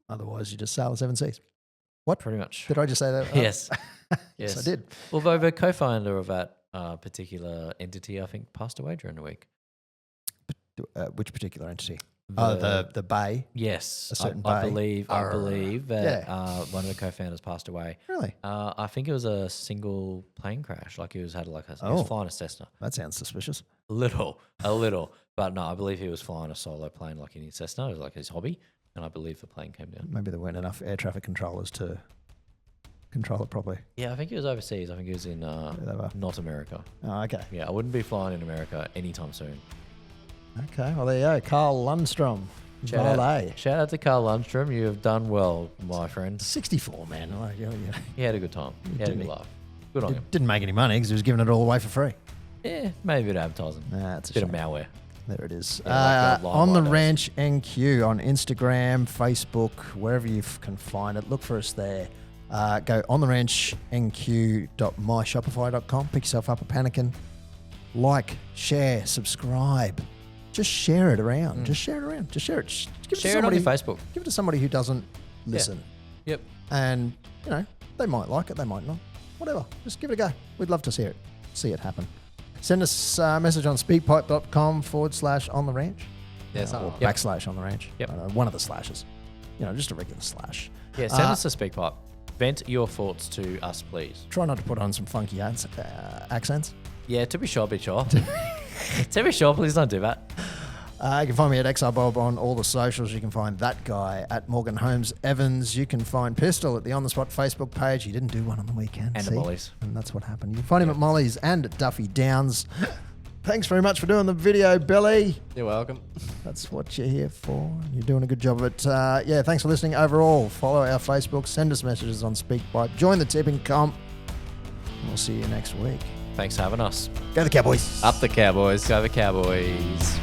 Otherwise, you just sail the 7 seas. What? Pretty much. Did I just say that? Yes. Yes, I did. Although the co-founder of that particular entity, I think, passed away during the week. Which particular entity? The Bay. Yes, A certain I bay. believe that Yeah. one of the co-founders passed away. Really? I think it was a single plane crash. Like he was he Oh. was flying a Cessna. That sounds suspicious. A little, but no, I believe he was flying a solo plane like in his Cessna. It was like his hobby, and I believe the plane came down. Maybe there weren't enough air traffic controllers to control it properly. Yeah, I think he was overseas. I think he was in they were. North America. Oh, okay. Yeah, I wouldn't be flying in America anytime soon. Okay. Well, there you go. Carl Lundstrom. Shout Valet. out to Carl Lundstrom. You have done well, my friend. 64, man. Like, yeah. He had a good time. He had a Didn't good he? laugh. Good on him. Didn't make any money because he was giving it all away for free. Yeah, maybe a bit of advertising. That's a bit shame. of malware. There it is. Yeah, like the on the Limelight Ranch NQ on Instagram, Facebook, wherever you can find it. Look for us there. Go on the ranchnq.myshopify.com. Pick yourself up a pannikin. Like, share, subscribe. Just share it around. Just share it around. Just share it. Just give Share to it on somebody, your Facebook. Give it to somebody who doesn't listen. Yep. And, they might like it, they might not. Whatever. Just give it a go. We'd love to see it happen. Send us a message on speakpipe.com/on the ranch. Yeah, Or something. backslash on the ranch. Yep. One of the slashes. Just a regular slash. Yeah, send us a speak pipe. Vent your thoughts to us, please. Try not to put on some funky accents. Yeah, to be sure, to be sure, please don't do that. You can find me at XRBob on all the socials. You can find that guy at Morgan Holmes Evans. You can find Pistol at the On The Spot Facebook page. He didn't do one on the weekend. And see? at Molly's. And that's what happened. You can find him at Molly's and at Duffy Downs. Thanks very much for doing the video, Billy. You're welcome. That's what you're here for. You're doing a good job of it. Thanks for listening overall. Follow our Facebook. Send us messages on SpeakPipe. Join the tipping comp. We'll see you next week. Thanks for having us. Go the Cowboys. Up the Cowboys. Go the Cowboys.